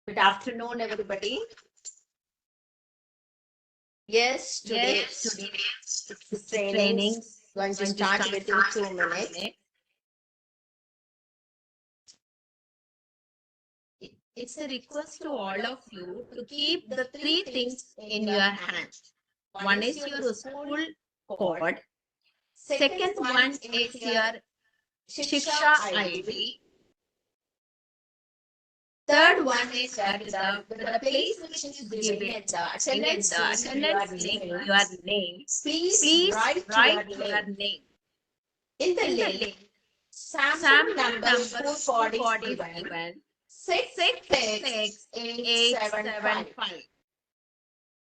Good afternoon, everybody. Yes, today's training going to start within 2 minutes. It's a request to all of you to keep the three things in your hand. One is your school code. Second one is your Shiksha ID. Third one is that the place which is given the attendance link, your name. Please write your name. In the link, sample number school code is given 66875.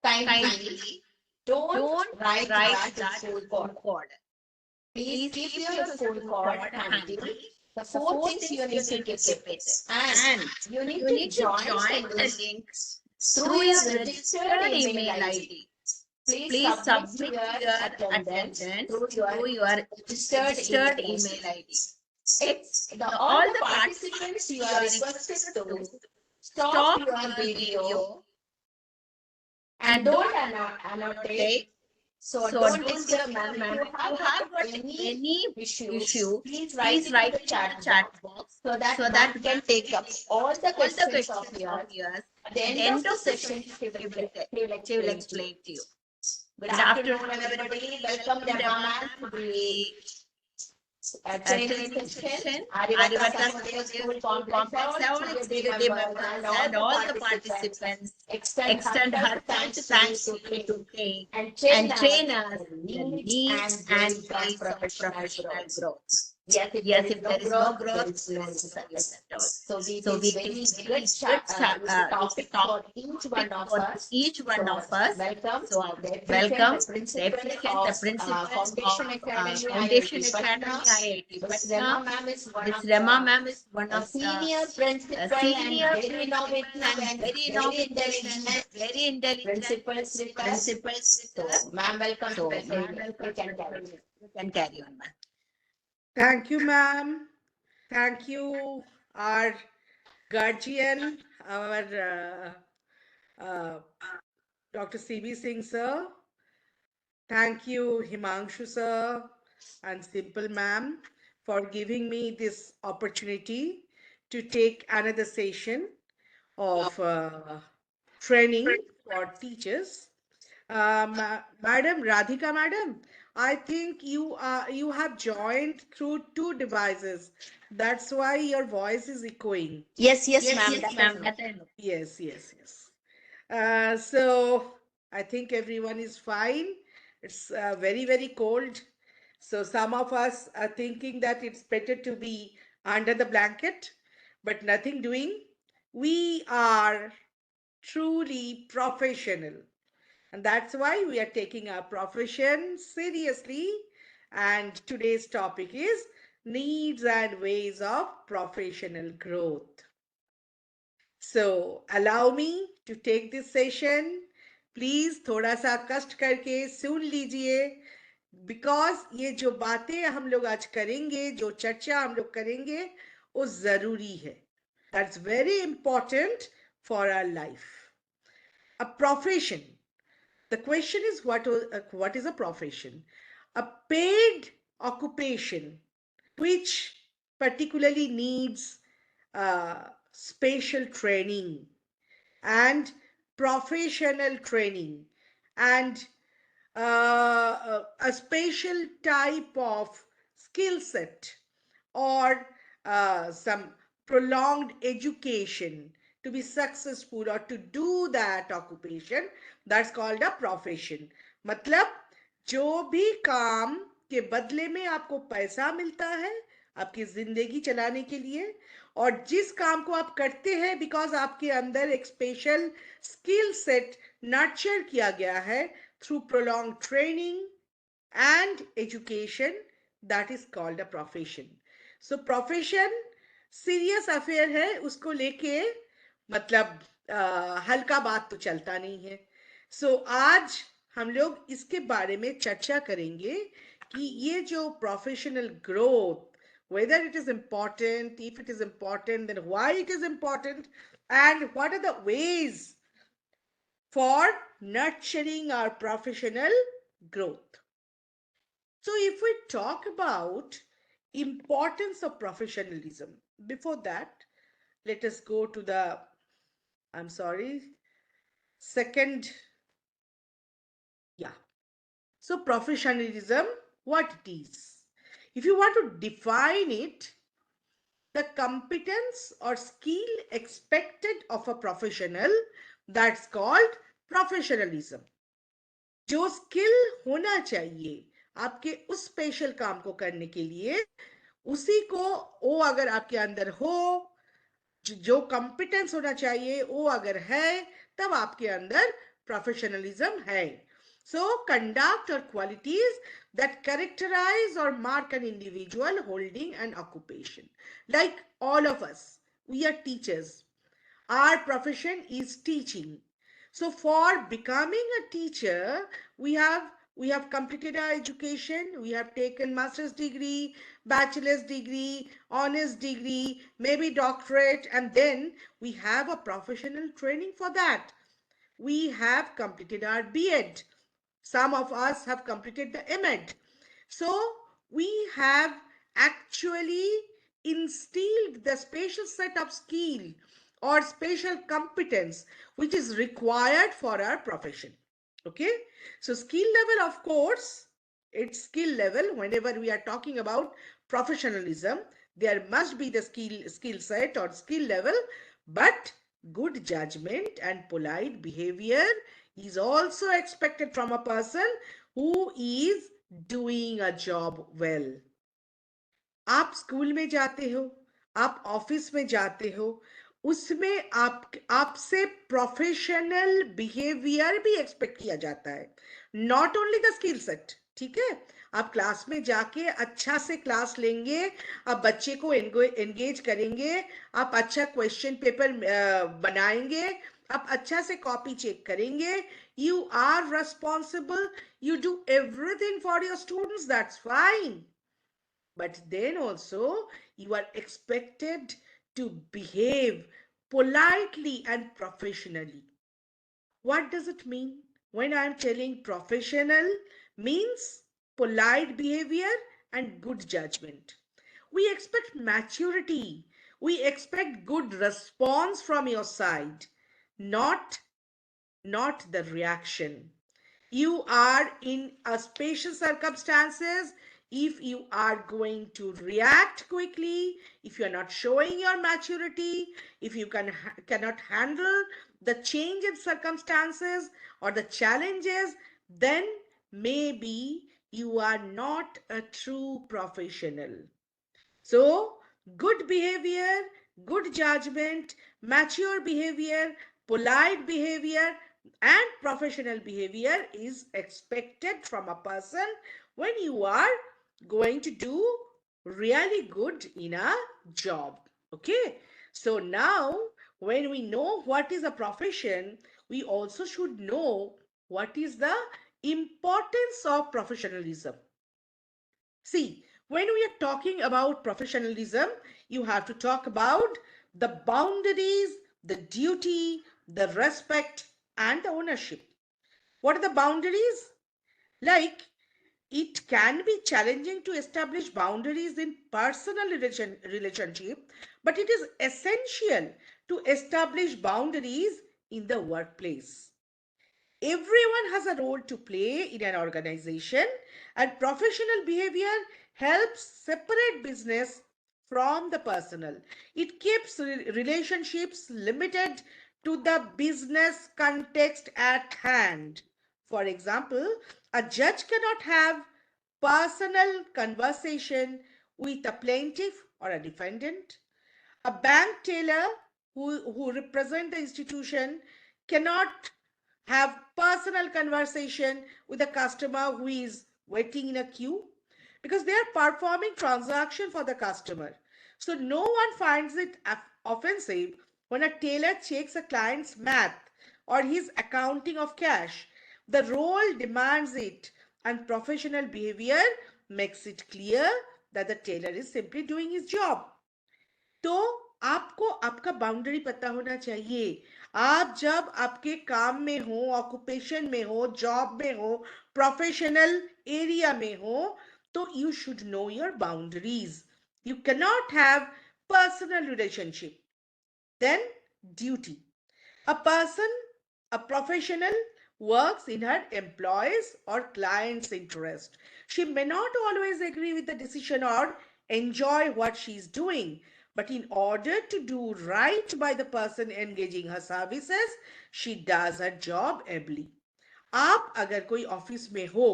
Kindly don't write that school code. Please keep your school code handy. The four things you need to keep it. And you need to join the link through your registered email ID. Please submit your attendance through your registered email ID. All the participants you are requested to stop your video and don't annotate. So don't disturb ma'am. If you have got any issue, please write it in the chat box so that we can take up all the questions of yours. At the end of the session, she will explain to you. Good afternoon, everybody. Welcome, RAMA, to the training session. Arivata School Complex, all executive members and all the participants extend her thanks to me today and train us the needs and ways of professional growth. Yes, if there is no growth, there is no success at all. So we take good topic for each one of us. Welcome. So welcome the principal of Foundation Academy IIT Patna. This Rama ma'am is one of senior principal and very innovative and very intelligent principals. So ma'am, welcome. So ma'am, you can carry on, ma'am. Thank you, ma'am. Thank you, our guardian, our Dr. C.B. Singh, sir. Thank you, Himanshu, sir, and Simple, ma'am, for giving me this opportunity to take another session of training for teachers. Madam Radhika, madam, I think you have joined through two devices. That's why your voice is echoing. Yes, ma'am. Yes. So I think everyone is fine. It's very cold. So some of us are thinking that it's better to be under the blanket, but nothing doing. We are truly professional. And that's why we are taking our profession seriously. And today's topic is needs and ways of professional growth. So allow me to take this session. Please थोड़ा सा कष्ट करके सुन लीजिए, because ये जो बातें हम लोग आज करेंगे, जो चर्चा हम लोग करेंगे, वो जरूरी है. That's very important for our life. A profession. The question is what is a profession? A paid occupation which particularly needs spatial training and professional training and a special type of skill set or some prolonged education to be successful or to do that occupation. That's called a profession. मतलब जो भी काम के बदले में आपको पैसा मिलता है आपकी जिंदगी चलाने के लिए, और जिस काम को आप करते हैं बिकॉज आपके अंदर एक स्पेशल स्किल सेट नर्चर किया गया है through prolong training and education, that is called a profession. So profession serious affair है, उसको लेके मतलब हल्का बात तो चलता नहीं है. सो आज हम लोग इसके बारे में चर्चा करेंगे कि ये जो professional growth, whether it is important, if it is important, then why it is important, And what are the ways for nurturing our professional growth? So if we talk about importance of professionalism, before that, let us go to the, I'm sorry, second, yeah. So professionalism, what it is? If you want to define it, the competence or skill expected of a professional, that's called professionalism. जो skill होना चाहिए आपके उस special काम को करने के लिए, उसी को, वो अगर आपके अंदर हो, जो कॉम्पिटेंस होना चाहिए वो अगर है, तब आपके अंदर प्रोफेशनलिज्म है. So conduct or qualities that characterize or mark an individual holding an occupation. Like all of us, we are teachers. Our profession is teaching. So for becoming a teacher, we have completed our education, we have taken master's degree, bachelor's degree, honors degree, maybe doctorate, and then we have a professional training for that. We have completed our B.Ed. Some of us have completed the M.Ed. So we have actually instilled the special set of skill or special competence which is required for our profession. Okay, so skill level, of course, it's skill level. Whenever we are talking about professionalism, there must be the skill set or skill level, but good judgment and polite behavior is also expected from a person who is doing a job well. आप school में जाते हो, आप office में जाते हो, उसमें आपसे प्रोफेशनल बिहेवियर भी एक्सपेक्ट किया जाता है, not only the skill set. ठीक है, आप क्लास में जाके अच्छा से क्लास लेंगे, आप बच्चे को एंगेज करेंगे, आप अच्छा क्वेश्चन पेपर बनाएंगे, आप अच्छा से कॉपी चेक करेंगे, you are responsible, you do everything for your students, that's fine. But then also you are expected to behave politely and professionally. What does it mean? When I am telling professional, means polite behavior and good judgment. We expect maturity. We expect good response from your side, not not the reaction. You are in a special circumstances. If you are going to react quickly, if you are not showing your maturity, if you cannot handle the change in circumstances or the challenges, then maybe you are not a true professional. So, good behavior, good judgment, mature behavior, polite behavior, and professional behavior is expected from a person when you are going to do really good in a job. Okay, so now when we know what is a profession, we also should know what is the importance of professionalism. See, when we are talking about professionalism, you have to talk about the boundaries, the duty, the respect, and the ownership. What are the boundaries? Like, it can be challenging to establish boundaries in personal relationship, but it is essential to establish boundaries in the workplace. Everyone has a role to play in an organization, and professional behavior helps separate business from the personal. It keeps relationships limited to the business context at hand. For example, a judge cannot have personal conversation with a plaintiff or a defendant. A bank teller who represent the institution cannot have personal conversation with a customer who is waiting in a queue, because they are performing transaction for the customer. So no one finds it offensive when a tailor checks a client's math or his accounting of cash. The role demands it, and professional behavior makes it clear that the tailor is simply doing his job. तो आपको आपका boundary पता होना चाहिए। आप जब आपके काम में हो, ऑक्यूपेशन में हो, जॉब में हो, प्रोफेशनल एरिया में हो, तो you should know your boundaries. You can not have personal relationship, then duty. A person, a professional, works in her employees or client's interest. She may not always agree with the decision or enjoy what she's doing, but in order to do right by the person engaging her services, she does her job ably. आप अगर कोई office में हो,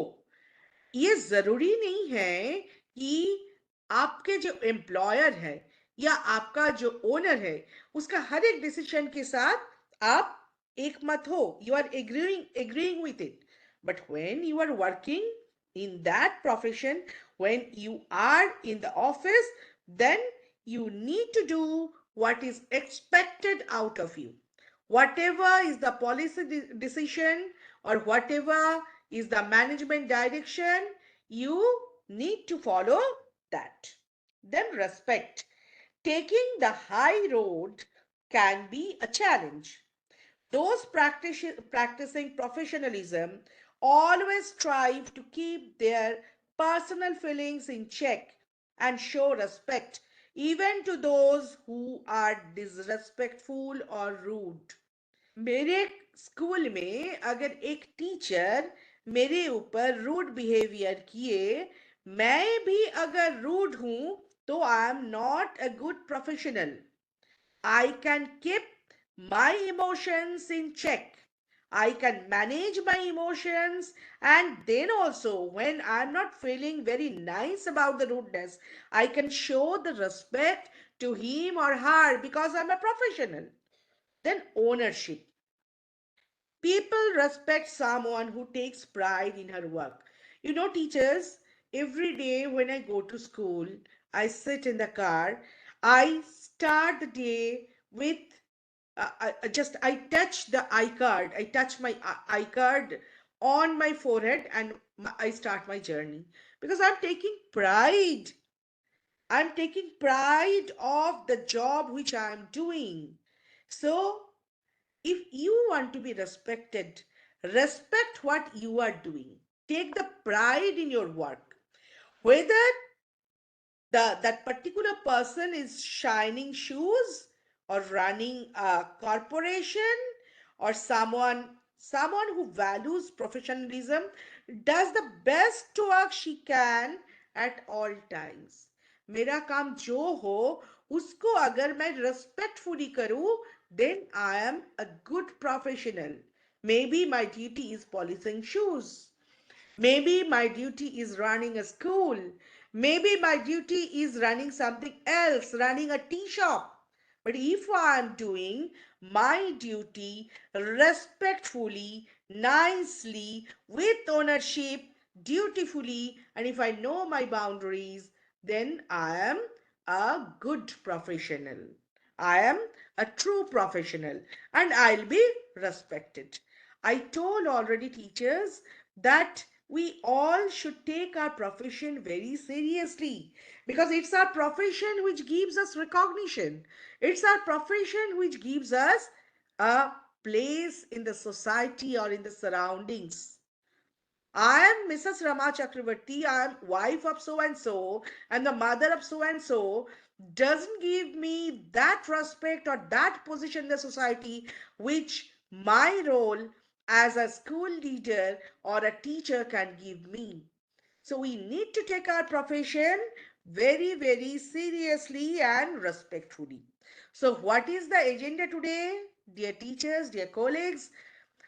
ये जरूरी नहीं है कि आपके जो एम्प्लॉयर है या आपका जो ओनर है उसका हर एक डिसीजन के साथ आप एक मत हो, you are agreeing with it. But when you are working in that profession, when you are in the office, then you need to do what is expected out of you. Whatever is the policy decision or whatever is the management direction, you need to follow that. Then respect. Taking the high road can be a challenge. Those practicing professionalism always strive to keep their personal feelings in check and show respect even to those who are disrespectful or rude. मेरे school में अगर एक teacher मेरे ऊपर rude behaviour किए, मैं भी अगर रूड हूं, तो I am not a good professional. I can keep my emotions in check. I can manage my emotions, and then also, when I'm not feeling very nice about the rudeness, I can show the respect to him or her because I'm a professional. Then, ownership. People respect someone who takes pride in her work. You know, teachers, every day when I go to school, I sit in the car, I start the day with I touch the iCard, I touch my iCard on my forehead, and I start my journey because I'm taking pride. I'm taking pride of the job which I'm doing. So if you want to be respected, respect what you are doing. Take the pride in your work. Whether that particular person is shining shoes or running a corporation or someone who values professionalism, does the best work she can at all times. मेरा काम जो हो उसको अगर मैं respectfully करूं, then I am a good professional. Maybe my duty is polishing shoes. Maybe my duty is running a school. Maybe my duty is running something else, running a tea shop. But if I am doing my duty respectfully, nicely, with ownership, dutifully, and if I know my boundaries, then I am a good professional. I am a true professional and I'll be respected. I told already teachers that we all should take our profession very seriously because it's our profession which gives us recognition. It's our profession which gives us a place in the society or in the surroundings. I am Mrs. Rama Chakraborty. I am wife of so and so, and the mother of so and so doesn't give me that respect or that position in the society which my role as a school leader or a teacher can give me. So we need to take our profession very, very seriously and respectfully. So, what is the agenda today, dear teachers, dear colleagues?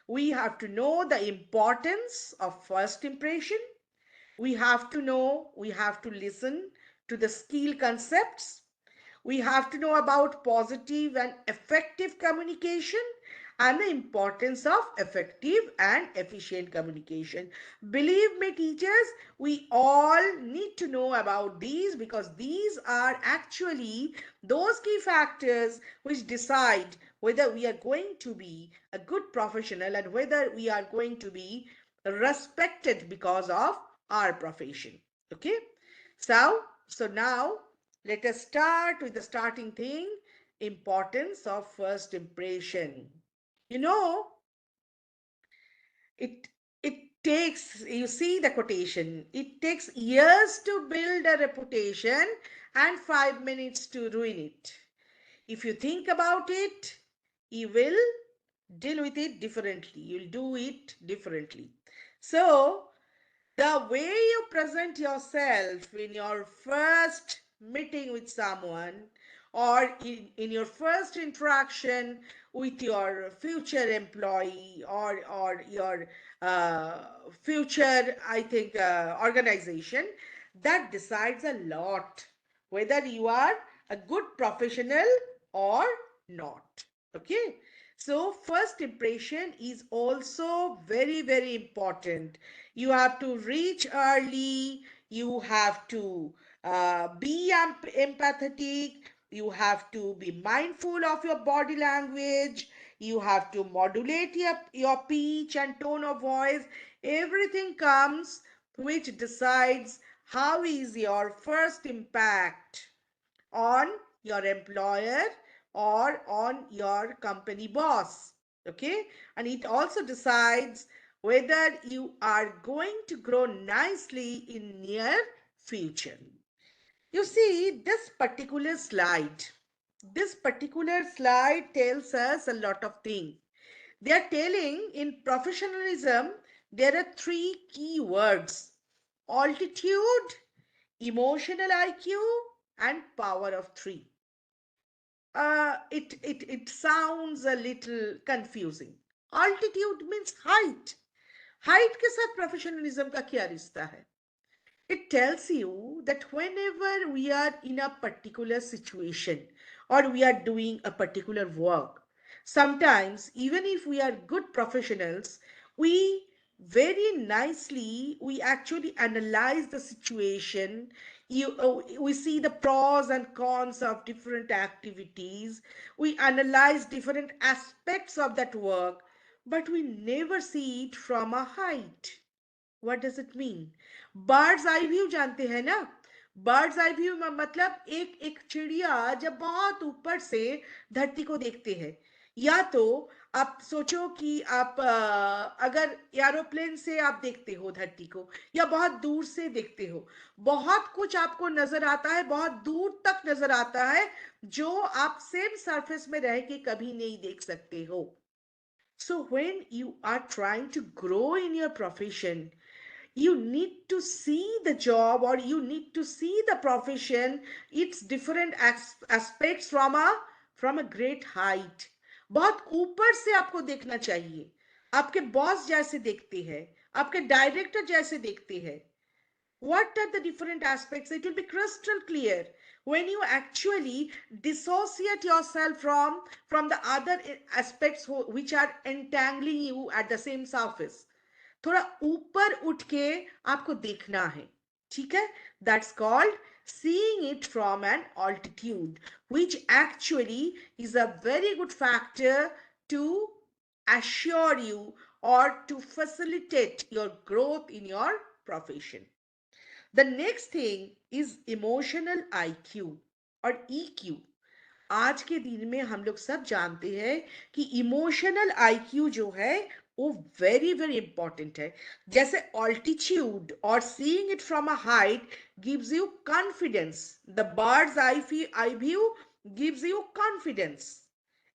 We have to know the importance of first impression. We have to know, we have to listen to the skill concepts. We have to know about positive and effective communication and the importance of effective and efficient communication. Believe me, teachers, we all need to know about these because these are actually those key factors which decide whether we are going to be a good professional and whether we are going to be respected because of our profession. Okay, so now let us start with the starting thing. importance of first impression. You know, it it takes, you see the quotation, it takes years to build a reputation and 5 minutes to ruin it. If you think about it, you will deal with it differently. You'll do it differently. So, the way you present yourself in your first meeting with someone, or in your first interaction with your future employee, or your future, I think, organization, that decides a lot whether you are a good professional or not. Okay. So, first impression is also very, very important. You have to reach early, you have to be empathetic, you have to be mindful of your body language, you have to modulate your pitch and tone of voice. Everything comes, which decides how is your first impact on your employer or on your company boss. Okay, and it also decides whether you are going to grow nicely in near future. You see, this particular slide tells us a lot of things. They are telling in professionalism there are three key words: altitude, emotional IQ, and power of three. It sounds a little confusing. Altitude means height. Height के साथ professionalism का क्या रिश्ता है? It tells you that whenever we are in a particular situation or we are doing a particular work, sometimes even if we are good professionals, we very nicely we actually analyze the situation. We see the pros and cons of different activities. We analyze different aspects of that work, but we never see it from a height. What does it mean? Birds eye view जानते हैं ना? Birds eye view मतलब एक एक चिड़िया जब बहुत ऊपर से धरती को देखते हैं, या तो आप सोचो कि आप अगर एरोप्लेन से आप देखते हो धरती को, या बहुत दूर से देखते हो, बहुत कुछ आपको नजर आता है, बहुत दूर तक नजर आता है, जो आप सेम सरफेस में रह के कभी नहीं देख सकते हो. So when you are trying to grow in your profession, you need to see the job, or you need to see the profession, its different aspects from a great height. बहुत ऊपर से आपको देखना चाहिए. आपके बॉस जैसे देखते हैं, आपके डायरेक्टर जैसे देखते हैं. What are the different aspects? It will be crystal clear when you actually dissociate yourself from the other aspects which are entangling you at the same surface. थोड़ा ऊपर उठ के आपको देखना है. ठीक है? That's called seeing it from an altitude, which actually is a very good factor to assure you or to facilitate your growth in your profession. The next thing is emotional IQ और EQ. आज के दिन में हम लोग सब जानते हैं कि इमोशनल आईक्यू जो है वो वेरी वेरी इंपॉर्टेंट है. जैसे ऑल्टीट्यूड और seeing it from a height gives you confidence, the birds eye view gives you confidence.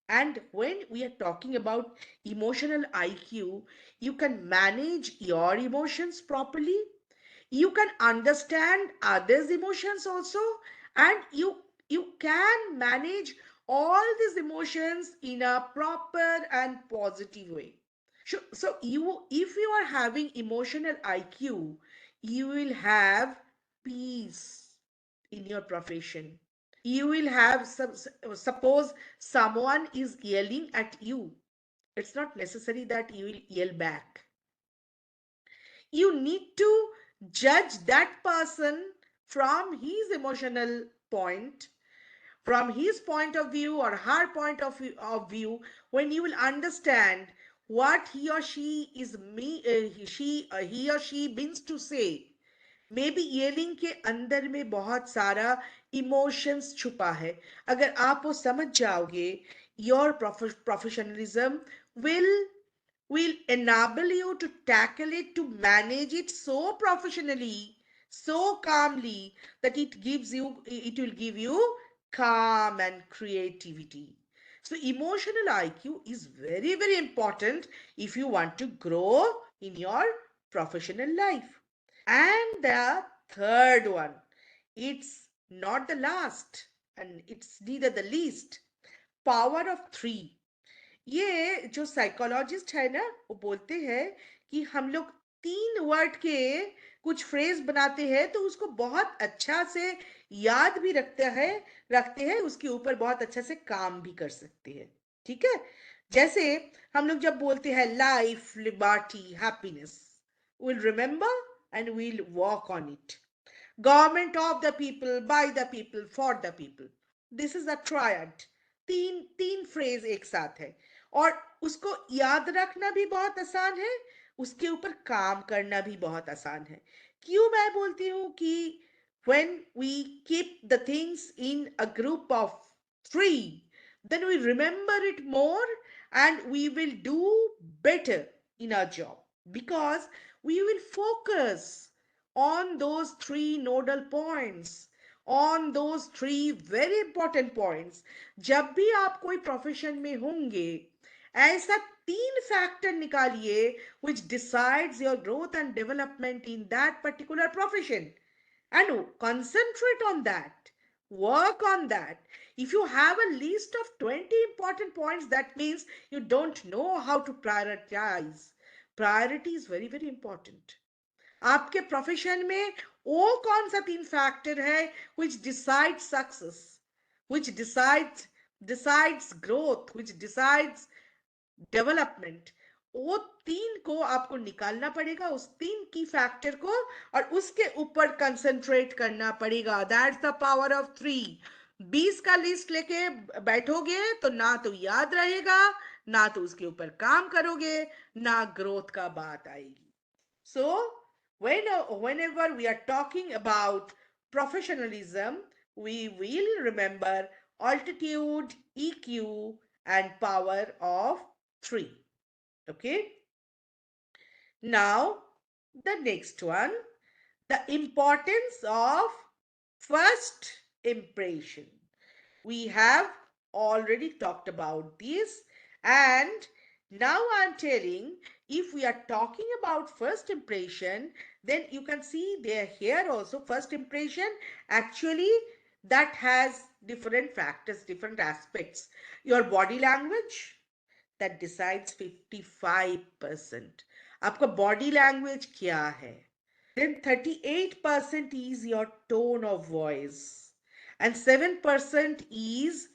And when we are talking about emotional IQ, you can manage your emotions properly, you can understand others emotions also, and you can manage all these emotions in a proper and positive way. So you, if you are having emotional IQ, you will have peace in your profession. You will have some, suppose someone is yelling at you, it's not necessary that you will yell back. You need to judge that person from his emotional point, from his point of view or her point of view, when you will understand what he or she is he or she means to say. Maybe yelling के अंदर में बहुत सारा emotions छुपा है. अगर आप वो समझ जाओगे, your professionalism will will enable you to tackle it, to manage it so professionally, so calmly, that it will give you calm and creativity. So emotional IQ is very, very important if you want to grow in your professional life. And the third one, it's not the last and it's neither the least, power of three. ये जो psychologist है ना, वो बोलते हैं कि हम लोग 3 वर्ड के कुछ फ्रेज बनाते हैं तो उसको बहुत अच्छा से याद भी रखते हैं, उसके ऊपर बहुत अच्छा से काम भी कर सकते हैं. ठीक है. जैसे हम लोग जब बोलते हैं life, liberty, happiness, will remember and will work on it. Government of the people, by the people, for the people. This is a triad. तीन तीन फ्रेज एक साथ है और उसको याद रखना भी बहुत आसान है, उसके ऊपर काम करना भी बहुत आसान है. क्यों मैं बोलती हूँ कि when we keep the things in a group of 3, then we remember it more and we will do better in our job, because we will focus on those 3 nodal points, on those 3 very important points. जब भी आप कोई profession में होंगे, ऐसा 3 factor निकालिए which decides your growth and development in that particular profession, and concentrate on that, work on that. If you have a list of 20 important points, that means you don't know how to prioritize. Priority is very, very important. आपके profession में वो कौन सा 3 factor है which decides success, which decides growth, which decides development. वो 3 को आपको निकालना पड़ेगा, उस 3 की फैक्टर को, और उसके ऊपर कंसंट्रेट करना पड़ेगा. That's the power of 3. 20 का लिस्ट लेके बैठोगे तो ना तो याद रहेगा, ना तो उसके ऊपर काम करोगे, ना ग्रोथ का बात आएगी. So, whenever we are talking about professionalism, we will remember altitude, EQ, and power of 3. Okay. Now, the next one, the importance of first impression. We have already talked about this, and now I'm telling, if we are talking about first impression, then you can see there here also first impression actually that has different factors, different aspects. Your body language, that decides 55%. आपका body language क्या है? Then 38% is your tone of voice, and 7% is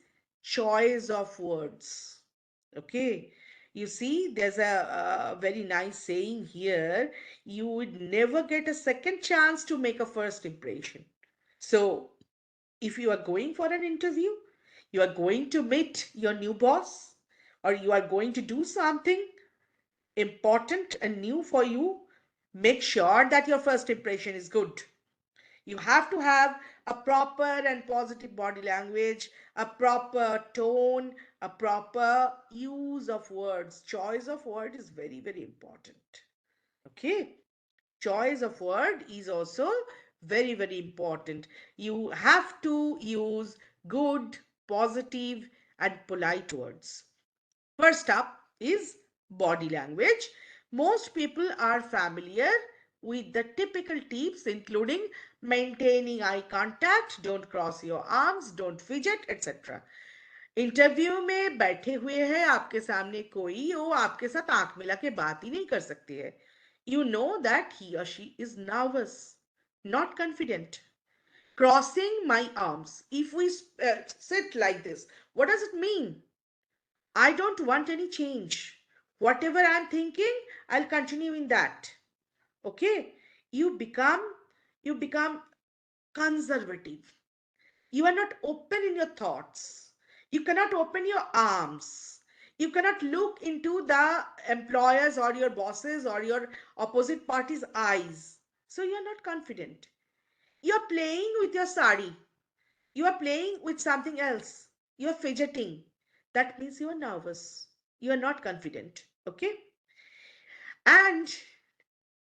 choice of words. Okay. You see, there's a very nice saying here. You would never get a second chance to make a first impression. So, if you are going for an interview, you are going to meet your new boss, or you are going to do something important and new for you, make sure that your first impression is good. You have to have a proper and positive body language, a proper tone, a proper use of words. Choice of word is very, very important. Okay. Choice of word is also very, very important. You have to use good, positive, and polite words. First up is body language. Most people are familiar with the typical tips, including maintaining eye contact, don't cross your arms, don't fidget, etc. Interview में बैठे हुए हैं आपके सामने कोई, वो आपके साथ आंख मिला के बात ही नहीं कर सकती है. You know that he or she is nervous, not confident. Crossing my arms. If we sit like this, what does it mean? I don't want any change. Whatever I'm thinking, I'll continue in that. Okay? You become you become conservative. You are not open in your thoughts. You cannot open your arms. You cannot look into the employers or your bosses or your opposite party's eyes. So you're not confident. You're playing with your sari. You are playing with something else. You're fidgeting. That means you are nervous. You are not confident. Okay? And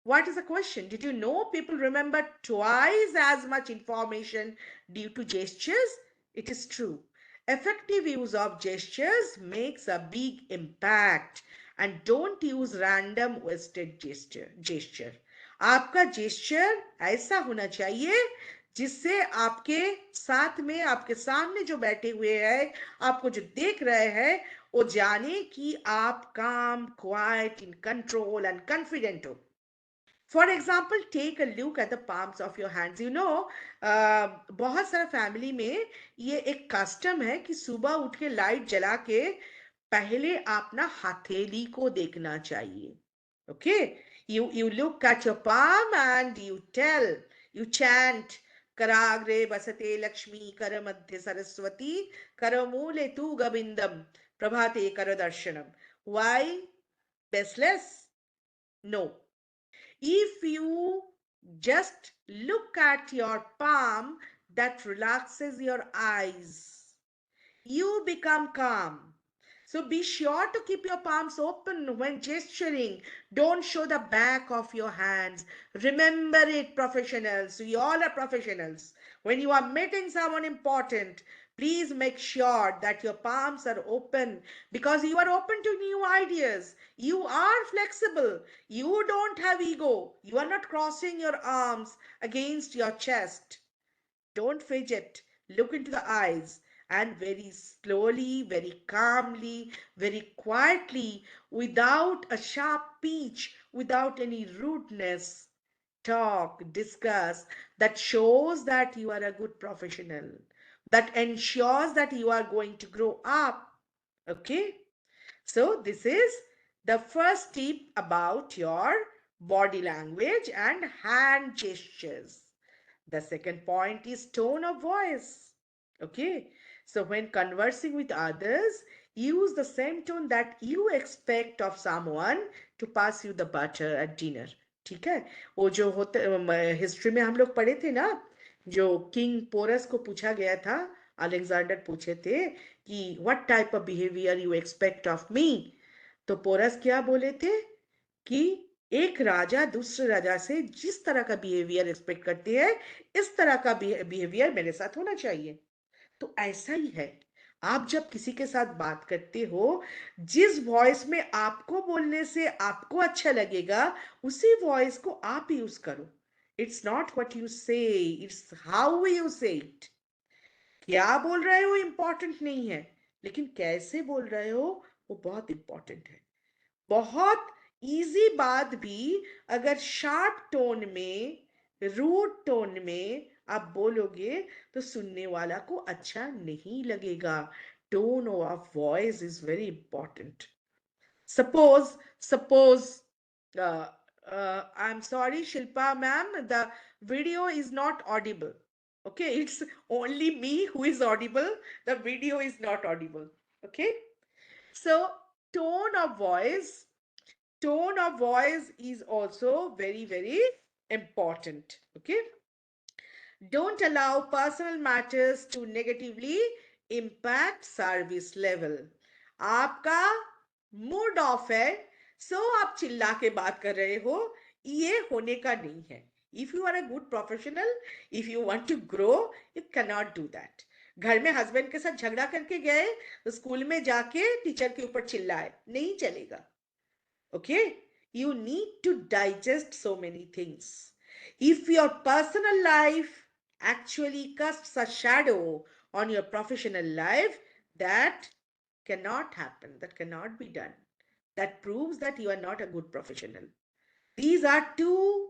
what is the question? Did you know people remember twice as much information due to gestures? It is true. Effective use of gestures makes a big impact. And don't use random wasted gesture. आपका gesture ऐसा होना चाहिए जिससे आपके साथ में आपके सामने जो बैठे हुए हैं आपको जो देख रहे हैं वो जाने कि आप calm, quiet, in control and confident हो. For example take a look at the palms of your hands. You know, बहुत सारा फैमिली में ये एक कस्टम है कि सुबह उठ के लाइट जला के पहले आप ना हथेली को देखना चाहिए. Okay, you look at your palm and you chant कराग्रे बसते लक्ष्मी कर मध्य सरस्वती कर मूले तू गोविंदम प्रभाते कर दर्शनम. Why? Baseless? No. If you just look at your palm, that relaxes your eyes. You become calm. So be sure to keep your palms open when gesturing. Don't show the back of your hands. Remember it, professionals. We all are professionals. When you are meeting someone important, please make sure that your palms are open because you are open to new ideas. You are flexible. You don't have ego. You are not crossing your arms against your chest. Don't fidget. Look into the eyes and very slowly, very calmly, very quietly, without a sharp speech, without any rudeness, talk, discuss. That shows that you are a good professional. That ensures that you are going to grow up. Okay? So, this is the first tip about your body language and hand gestures. The second point is tone of voice. Okay. So when conversing with others, use the same tone that you expect of someone to pass you the butter at dinner. ठीक है. वो जो होते history में हम लोग पढ़े थे ना, जो किंग पोरस को पूछा गया था, अलेक्जेंडर पूछे थे कि what type of behaviour you expect of me. तो पोरस क्या बोले थे कि एक राजा दूसरे राजा से जिस तरह का बिहेवियर एक्सपेक्ट करते हैं इस तरह का बिहेवियर मेरे साथ होना चाहिए. तो ऐसा ही है. आप जब किसी के साथ बात करते हो, जिस वॉइस में आपको बोलने से आपको अच्छा लगेगा उसी वॉइस को आप यूज करो. इट्स नॉट व्हाट यू से, इट्स हाउ यू से इट. क्या बोल रहे हो इंपॉर्टेंट नहीं है, लेकिन कैसे बोल रहे हो वो बहुत इंपॉर्टेंट है. बहुत इजी बात भी अगर शार्प टोन में, रूड टोन में आप बोलोगे तो सुनने वाला को अच्छा नहीं लगेगा. Tone of voice is very important. Suppose I am sorry Shilpa ma'am, the video is not Audible. Okay, it's only me who is audible. The video is not audible. Okay, so tone of voice tone of voice is also very, very important. Okay, don't allow personal matters to negatively impact service level. आपका mood off है, सो आप चिल्ला के बात कर रहे हो, ये होने का नहीं है. If you are a good professional, if you want to grow, you can not do that. घर में हस्बैंड के साथ झगड़ा करके गए तो स्कूल में जाके टीचर के ऊपर चिल्लाए, नहीं चलेगा. Okay, you need to digest so many things. If your personal life actually casts a shadow on your professional life, that cannot happen, that cannot be done. That proves that you are not a good professional. These are two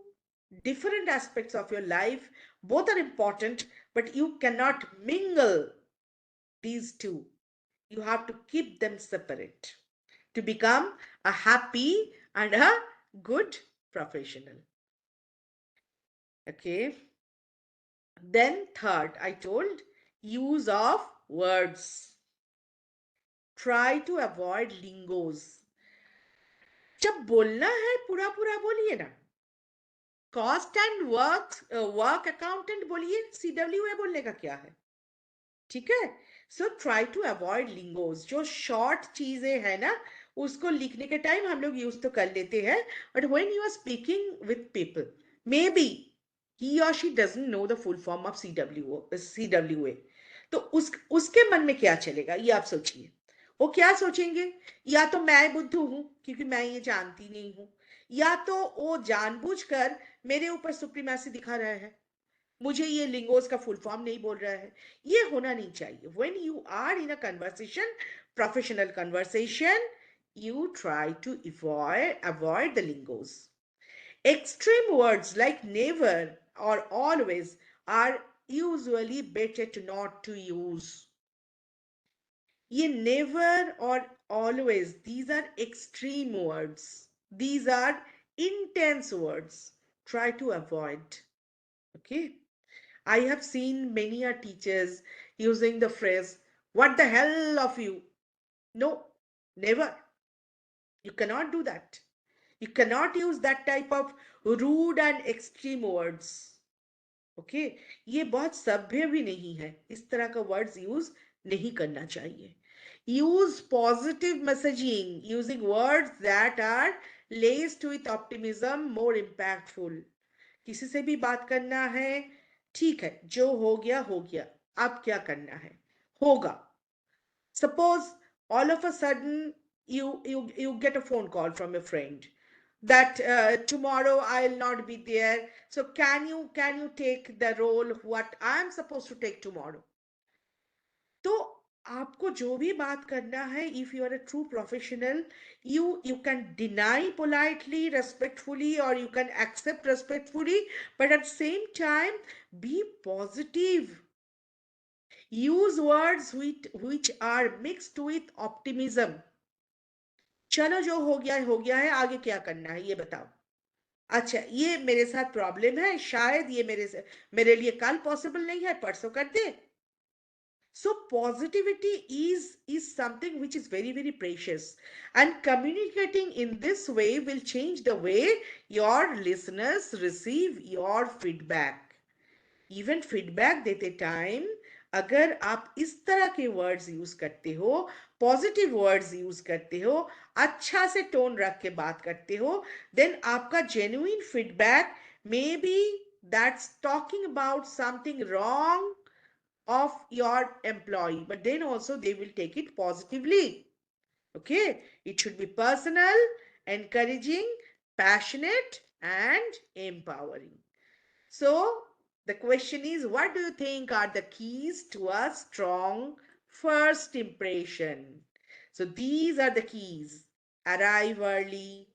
different aspects of your life. Both are important, but you cannot mingle these two. You have to keep them separate to become a happy and a good professional. Okay. Then third, I told use of words. Try to avoid lingos. जब बोलना है पूरा पूरा बोलिए ना. Cost and work accountant बोलिए, CWA बोलने का क्या है? ठीक है। सो ट्राई टू अवॉइड लिंगोज, जो शॉर्ट चीजें है ना, उसको लिखने के टाइम हम लोग यूज तो कर लेते हैं, but when you are speaking with people, maybe he और she doesn't know the full form of CWA, तो उसके मन में क्या चलेगा ये आप सोचिए। वो क्या सोचेंगे? या तो मैं बुद्धू हूं क्योंकि मैं ये जानती नहीं हूं, या तो वो जानबूझकर मेरे ऊपर सुप्रीमेसी दिखा रहा है, मुझे ये लिंगोस का फुल फॉर्म नहीं बोल रहा है। ये होना नहीं चाहिए। When you are in a conversation, professional conversation, you try to avoid the lingos. Extreme words like never or always are usually better to not to use. ये never or always, these are extreme words, these are intense words, try to avoid. Okay. I have seen many a teachers using the phrase, what the hell of you? No, never. You cannot do that. You cannot use that type of rude and extreme words. Okay ये बहुत सभ्य भी नहीं है, इस तरह का words use नहीं करना चाहिए। Use positive messaging, using words that are laced with optimism, more impactful. किसी से भी बात करना है, ठीक है, जो हो गया, अब क्या करना है, होगा। Suppose all of a sudden you get a phone call from a friend that tomorrow I'll not be there. So can you take the role what I'm supposed to take tomorrow? तो आपको जो भी बात करना है, if you are a true professional, you can deny politely, respectfully, or you can accept respectfully, but at the same time be positive. Use words which are mixed with optimism. चलो जो हो गया है, आगे क्या करना है ये बताओ। अच्छा ये मेरे साथ प्रॉब्लम है, शायद ये मेरे लिए कल पॉसिबल नहीं है, परसों कर दे। So positivity is something which is very very precious, and communicating in this way will change the way your listeners receive your feedback. Even feedback देते टाइम अगर आप इस तरह के वर्ड्स यूज करते हो, पॉजिटिव वर्ड्स यूज करते हो, अच्छा से टोन रख के बात करते हो, देन आपका genuine feedback may be that's talking about something wrong of your employee, but then also they will take it positively. Okay, it should be personal, encouraging, passionate, and empowering. So the question is, what do you think are the keys to a strong first impression? So these are the keys: arrive early,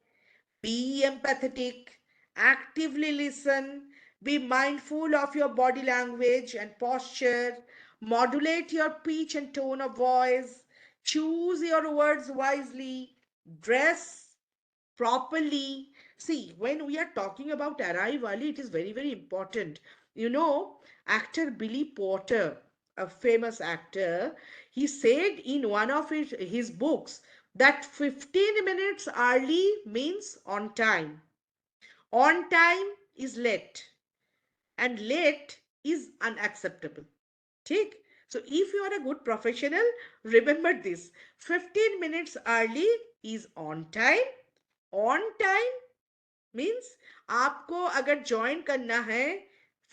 be empathetic, actively listen, be mindful of your body language and posture, modulate your pitch and tone of voice, choose your words wisely, dress properly. See, when we are talking about arrive early, it is very, very important. You know, actor Billy Porter, a famous actor, he said in one of his books that 15 minutes early means on time. On time is late, and late is unacceptable. ठीक? So if you are a good professional, remember this: 15 minutes early is on time. On time means आपको अगर join करना है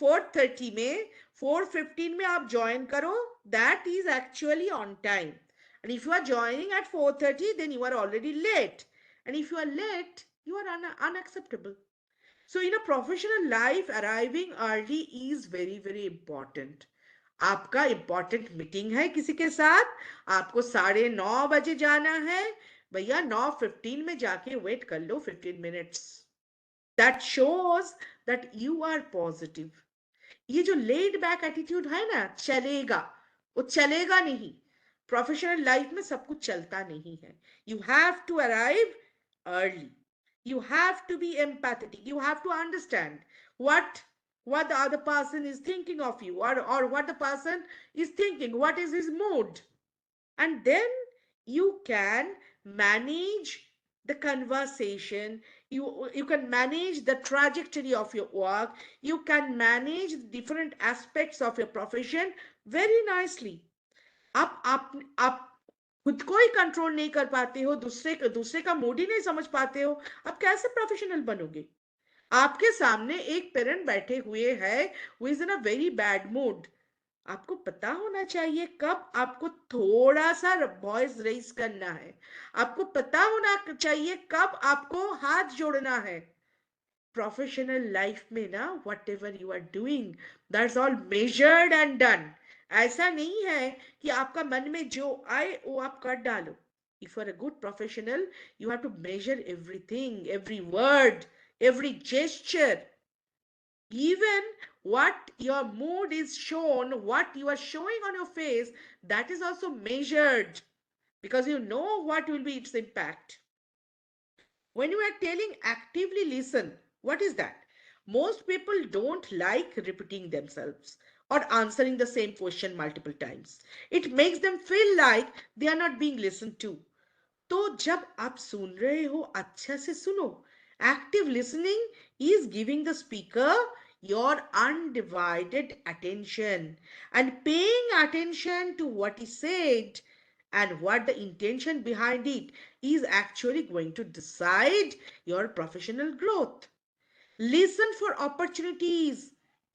4:30 में, 4:15 में आप join करो, that is actually on time. And if you are joining at 4:30 then you are already late, and if you are late you are unacceptable. So in a professional life, arriving early is very very important. आपका important meeting है किसी के साथ, आपको 9:30 जाना है, भैया 9:15 में जाके वेट कर लो 15 minutes. that shows that you are positive. ये जो laid back attitude है ना, चलेगा, वो चलेगा नहीं। प्रोफेशनल लाइफ में सब कुछ चलता नहीं है। You have to arrive early. You have to be empathetic. You have to understand what the other person is thinking of you, or what the person is thinking, what is his mood. And then you can manage the conversation, you can manage the trajectory of your work, you can manage the different aspects of your profession very nicely. आप खुद को ही control नहीं कर पाते हो, दूसरे का mood ही नहीं समझ पाते हो, आप कैसे प्रोफेशनल बनोगे? आपके सामने एक पेरेंट बैठे हुए हैं who is in a very bad mood, आपको पता होना चाहिए कब आपको थोड़ा सा वॉइस रेज करना है, आपको पता होना चाहिए कब आपको हाथ जोड़ना है। प्रोफेशनल लाइफ में ना whatever you are doing, that's all measured and done. ऐसा नहीं है कि आपका मन में जो आए वो आप कर डालो। If you are a good professional, you have to measure everything, every word, every gesture, even what your mood is shown, what you are showing on your face, that is also measured, because you know what will be its impact. When you are telling actively listen, what is that? Most people don't like repeating themselves or answering the same question multiple times. It makes them feel like they are not being listened to. तो जब आप सुन रहे हो अच्छा से सुनो। Active listening is giving the speaker your undivided attention and paying attention to what is said, and what the intention behind it is actually going to decide your professional growth. Listen for opportunities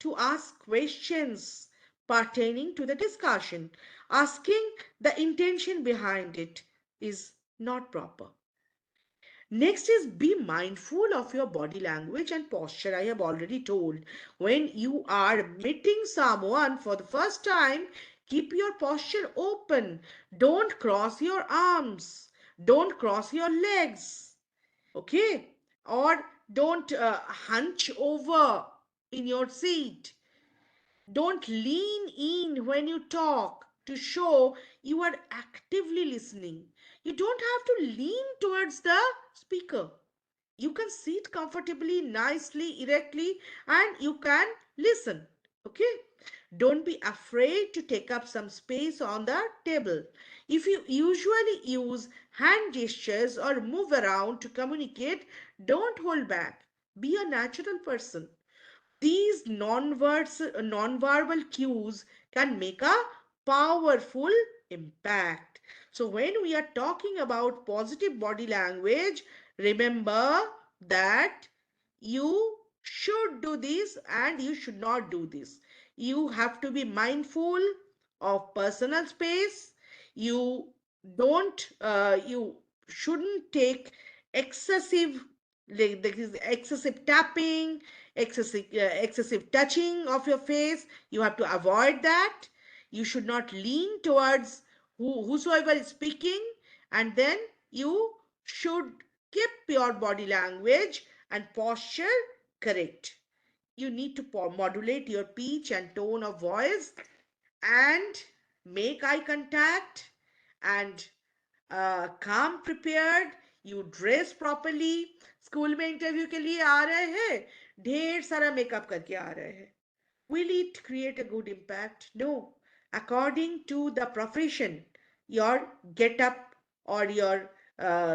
to ask questions pertaining to the discussion. Asking the intention behind it is not proper. Next is be mindful of your body language and posture. I have already told. When you are meeting someone for the first time, keep your posture open. Don't cross your arms. Don't cross your legs. Okay? Or don't hunch over in your seat. Don't lean in when you talk to show you are actively listening. You don't have to lean towards the speaker. You can sit comfortably, nicely, erectly, and you can listen. Okay? Don't be afraid to take up some space on the table. If you usually use hand gestures or move around to communicate, don't hold back. Be a natural person. These non-verbal cues can make a powerful impact. So when we are talking about positive body language, remember that you should do this and you should not do this. You have to be mindful of personal space. You you shouldn't take excessive, like there is excessive tapping, excessive touching of your face. You have to avoid that. You should not lean towards whosoever is speaking, and then you should keep your body language and posture correct. You need to modulate your pitch and tone of voice and make eye contact and come prepared. You dress properly. School में interview के लिए आ रहे हैं, ढेर सारा makeup करके आ रहे हैं, will it create a good impact? No. According to the profession, your get up or your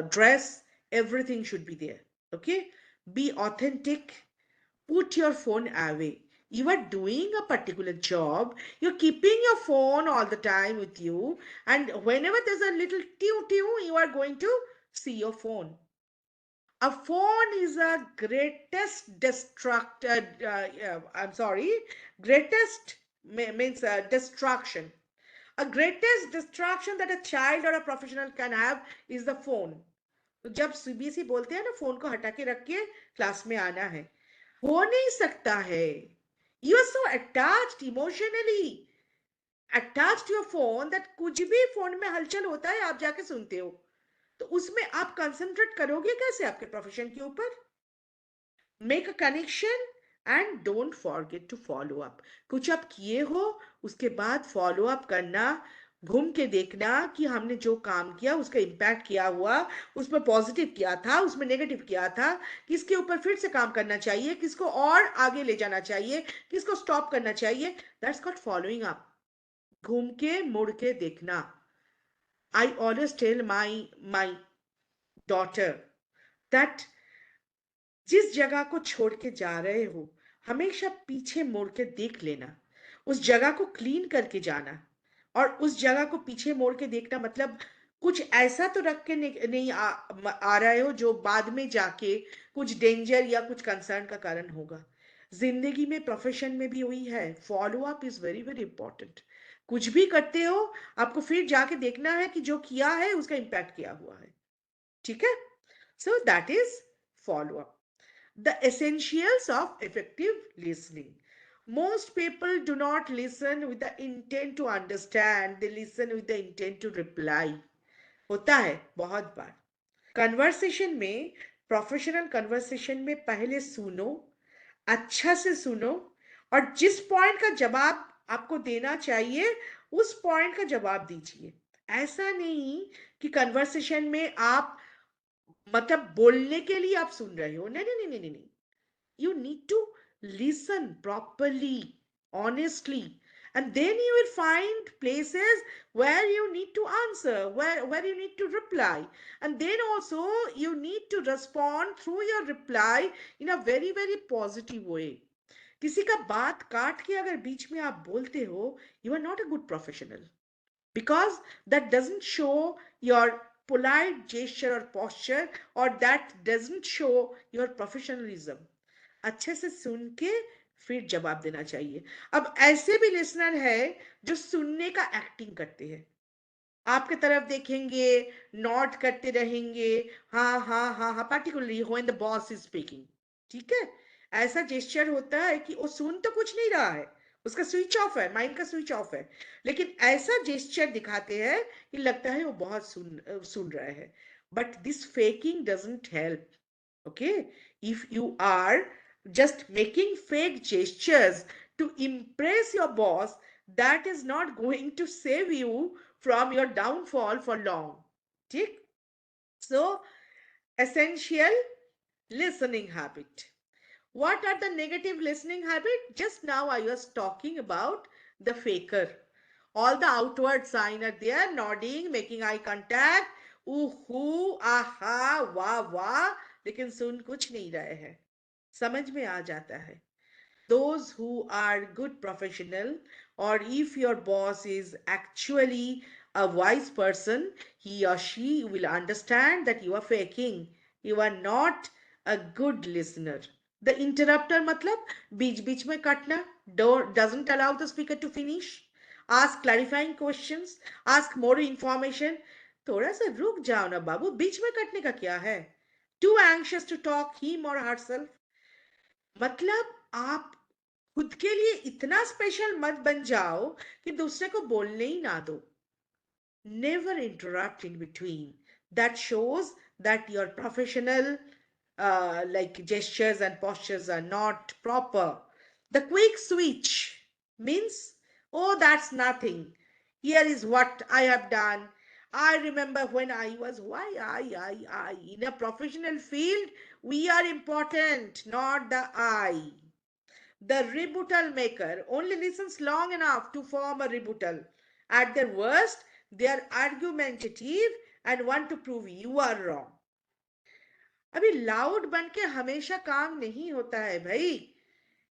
dress, everything should be there. Okay? Be authentic. Put your phone away. You are doing a particular job, you're keeping your phone all the time with you, and whenever there's a little tew tew, you are going to see your phone. A phone is a greatest destructor. I'm sorry, greatest means destruction. A greatest distraction that a child or a professional can have is the phone. तो जब CBSE बोलते हैं ना phone को हटा के रख के क्लास में आना है, हो नहीं सकता है। You are so attached emotionally, attached to your phone that कुछ भी फोन में हलचल होता है आप जाके सुनते हो, तो उसमें आप कंसंट्रेट करोगे कैसे आपके प्रोफेशन के ऊपर? Make a connection and don't forget to follow up. कुछ आप किए हो उसके बाद फॉलो अप करना, घूम के देखना कि हमने जो काम किया उसका इम्पैक्ट किया हुआ, उसमें पॉजिटिव किया था, उसमें नेगेटिव किया था, किसके ऊपर फिर से काम करना चाहिए, किसको और आगे ले जाना चाहिए, किसको स्टॉप करना चाहिए। That's called following up. घूम के मुड़ के देखना। I always tell my daughter that जिस जगह को छोड़ के जा रहे हो हमेशा पीछे मुड़ के देख लेना, उस जगह को क्लीन करके जाना। और उस जगह को पीछे मोड़ के देखना मतलब कुछ ऐसा तो रख के नहीं आ रहे हो जो बाद में जाके कुछ डेंजर या कुछ कंसर्न का कारण होगा। जिंदगी में प्रोफेशन में भी वही है, follow up is very very important. कुछ भी करते हो आपको फिर जाके देखना है कि जो किया है उसका इम्पैक्ट क्या हुआ है। ठीक है, so that is follow up. The essentials of effective listening. Most people do not listen with the intent to understand, they listen with the intent to reply. होता है बहुत बार कन्वर्सेशन में, प्रोफेशनल कन्वर्सेशन में पहले सुनो, अच्छा से सुनो, और जिस पॉइंट का जवाब आपको देना चाहिए उस पॉइंट का जवाब दीजिए। ऐसा नहीं कि कन्वर्सेशन में आप मतलब बोलने के लिए आप सुन रहे हो, नहीं नहीं नहीं नहीं नहीं। You need to listen properly, honestly, and then you will find places where you need to answer, where you need to reply, and then also you need to respond through your reply in a very very positive way. किसी का बात काट के अगर बीच में आप बोलते हो, you are not a good professional, because that doesn't show your polite gesture or posture, or that doesn't show your professionalism. अच्छे से सुन के फिर जवाब देना चाहिए। अब ऐसे भी लिसनर है जो सुनने का एक्टिंग करते हैं, आपके तरफ देखेंगे, नॉट करते रहेंगे, हाँ हाँ हाँ हाँ, particularly when the boss is speaking. ठीक है, ऐसा जेस्चर होता है कि वो सुन तो कुछ नहीं रहा है, उसका स्विच ऑफ है, माइंड का स्विच ऑफ है, लेकिन ऐसा जेस्चर दिखाते हैं कि लगता है वो बहुत सुन रहे हैं। But this faking doesn't help. Okay, if you are just making fake gestures to impress your boss, that is not going to save you from your downfall for long. ठीक, so essential listening habit. What are the negative listening habit? Just now I was talking about the faker. All the outward sign are there, nodding, making eye contact, ooh, aha, वाह वाह, लेकिन सुन कुछ नहीं रहे हैं। समझ में आ जाता है। Those who are good professional, or if your boss is actually a wise person, he or she will understand that you are faking, you are not a good listener. The interrupter matlab बीच बीच में कटना, doesn't allow the speaker to finish, ask clarifying questions, ask more information। थोड़ा सा रुक जाओ ना बाबू, बीच में कटने का क्या है? Too anxious to talk him or herself, मतलब आप खुद के लिए इतना स्पेशल मत बन जाओ कि दूसरे को बोलने ही ना दो। Never interrupt in between. That shows that your professional like gestures and postures are not proper. The quick switch means, oh, that's nothing. Here is what I have done. I remember when I was, why I. In a professional field, we are important, not the I. The rebuttal maker only listens long enough to form a rebuttal. At their worst, they are argumentative and want to prove you are wrong. अभी loud बन के हमेशा काम नहीं होता है भाई।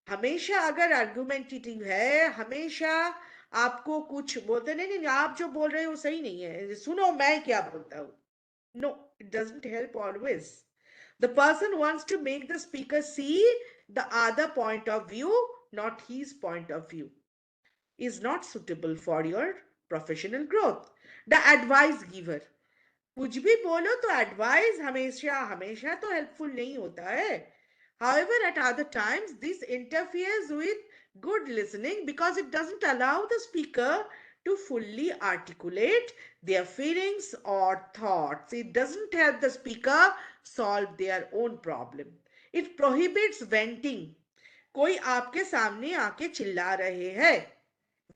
हमेशा अगर आर्गुमेंटेटिव है, हमेशा आपको कुछ बोलते नहीं नहीं आप जो बोल रहे हो सही नहीं है, सुनो मैं क्या बोलता हूँ। No, it doesn't help always. The person wants to make the speaker see the other point of view, not his point of view, is not suitable for your professional growth. The advice giver, कुछ भी बोलो तो advice हमेशा हमेशा तो helpful नहीं होता है। However, at other times, this interferes with good listening because it doesn't allow the speaker to fully articulate their feelings or thoughts. It doesn't help the speaker solve their own problem. It prohibits venting. कोई आपके सामने आके चिल्ला रहे हैं,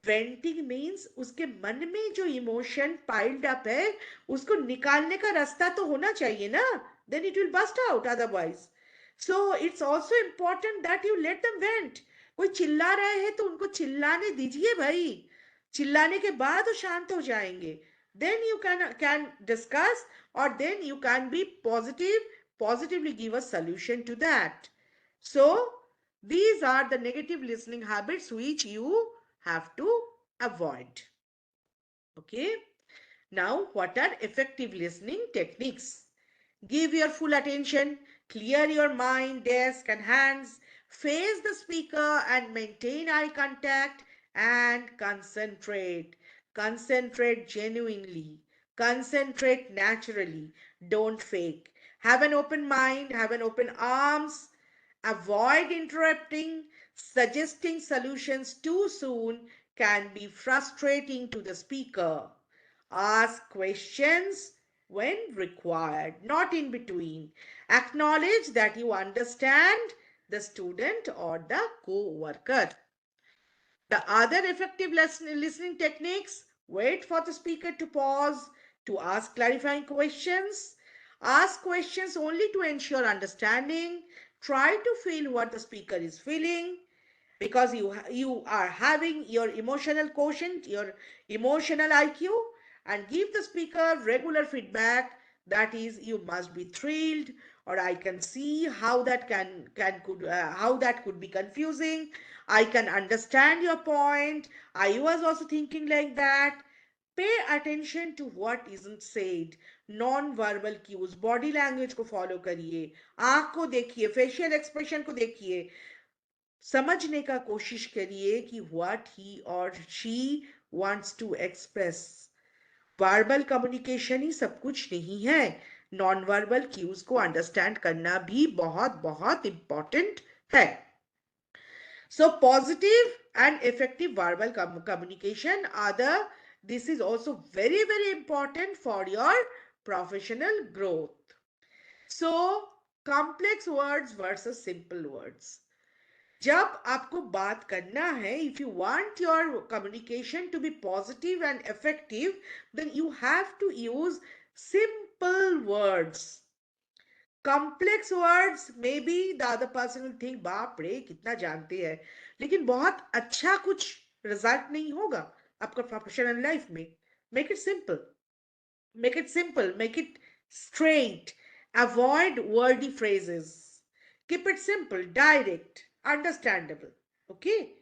वेंटिंग means उसके मन में जो इमोशन पाइल्ड अप है उसको निकालने का रास्ता तो होना चाहिए ना, then it will burst out otherwise. So it's also important that you let them vent. कोई चिल्ला रहे हैं तो उनको चिल्लाने दीजिए भाई, चिल्लाने के बाद वो शांत हो जाएंगे, देन यू कैन डिस्कस, और then you can be positive, positively give a solution to that. So, these are the negative listening habits which you have to avoid. Okay. Now, what are effective listening techniques? Give your full attention, clear your mind, desk, and hands, face the speaker and maintain eye contact and concentrate. Concentrate genuinely, concentrate naturally, don't fake. Have an open mind, have an open arms, avoid interrupting, suggesting solutions too soon can be frustrating to the speaker. Ask questions when required, not in between. Acknowledge that you understand the student or the co-worker. The other effective listening techniques: wait for the speaker to pause to ask clarifying questions. Ask questions only to ensure understanding. Try to feel what the speaker is feeling, because you are having your emotional quotient, your emotional IQ, and give the speaker regular feedback. That is, you must be thrilled, or I can see how that can could how that could be confusing. I can understand your point. I was also thinking like that. Pay attention to what isn't said. Non-verbal cues, body language को follow करिए, आंख को देखिए, facial expression को देखिए, समझने का कोशिश करिए कि what he or she wants to express. Verbal communication ही सब कुछ नहीं है, नॉन वर्बल क्यूज को अंडरस्टैंड करना भी बहुत बहुत इंपॉर्टेंट है. So positive and effective verbal communication are this is also very very important for your professional growth. So complex words versus simple words. जब आपको बात करना है, if you want your communication to be positive and effective, then you have to use simple words. Complex words, maybe the other person will think, बाप रे कितना जानते हैं, लेकिन बहुत अच्छा कुछ रिजल्ट नहीं होगा आपका प्रोफेशनल लाइफ में. Make it simple. Make it simple, make it straight. Avoid wordy phrases. Keep it simple, direct, understandable. Okay?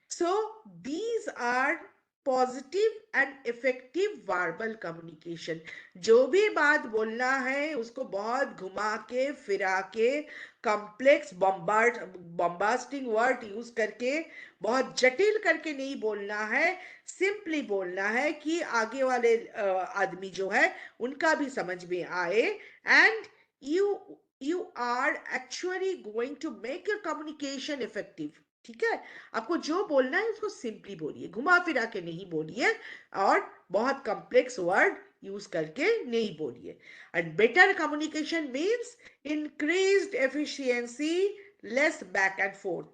So, these are positive and effective verbal communication. जो भी बात बोलना है उसको बहुत घुमा के फिरा के, कॉम्प्लेक्स बॉम्बास्टिंग वर्ड यूज करके, बहुत जटिल करके नहीं बोलना है. सिंपली बोलना है कि आगे वाले आदमी जो है उनका भी समझ में आए. And you are actually going to make your communication effective. ठीक है, आपको जो बोलना है उसको सिंपली बोलिए, घुमा फिरा के नहीं बोलिए, और बहुत कॉम्प्लेक्स वर्ड यूज करके नहीं बोलिए. And better communication means increased efficiency, less back and fourth.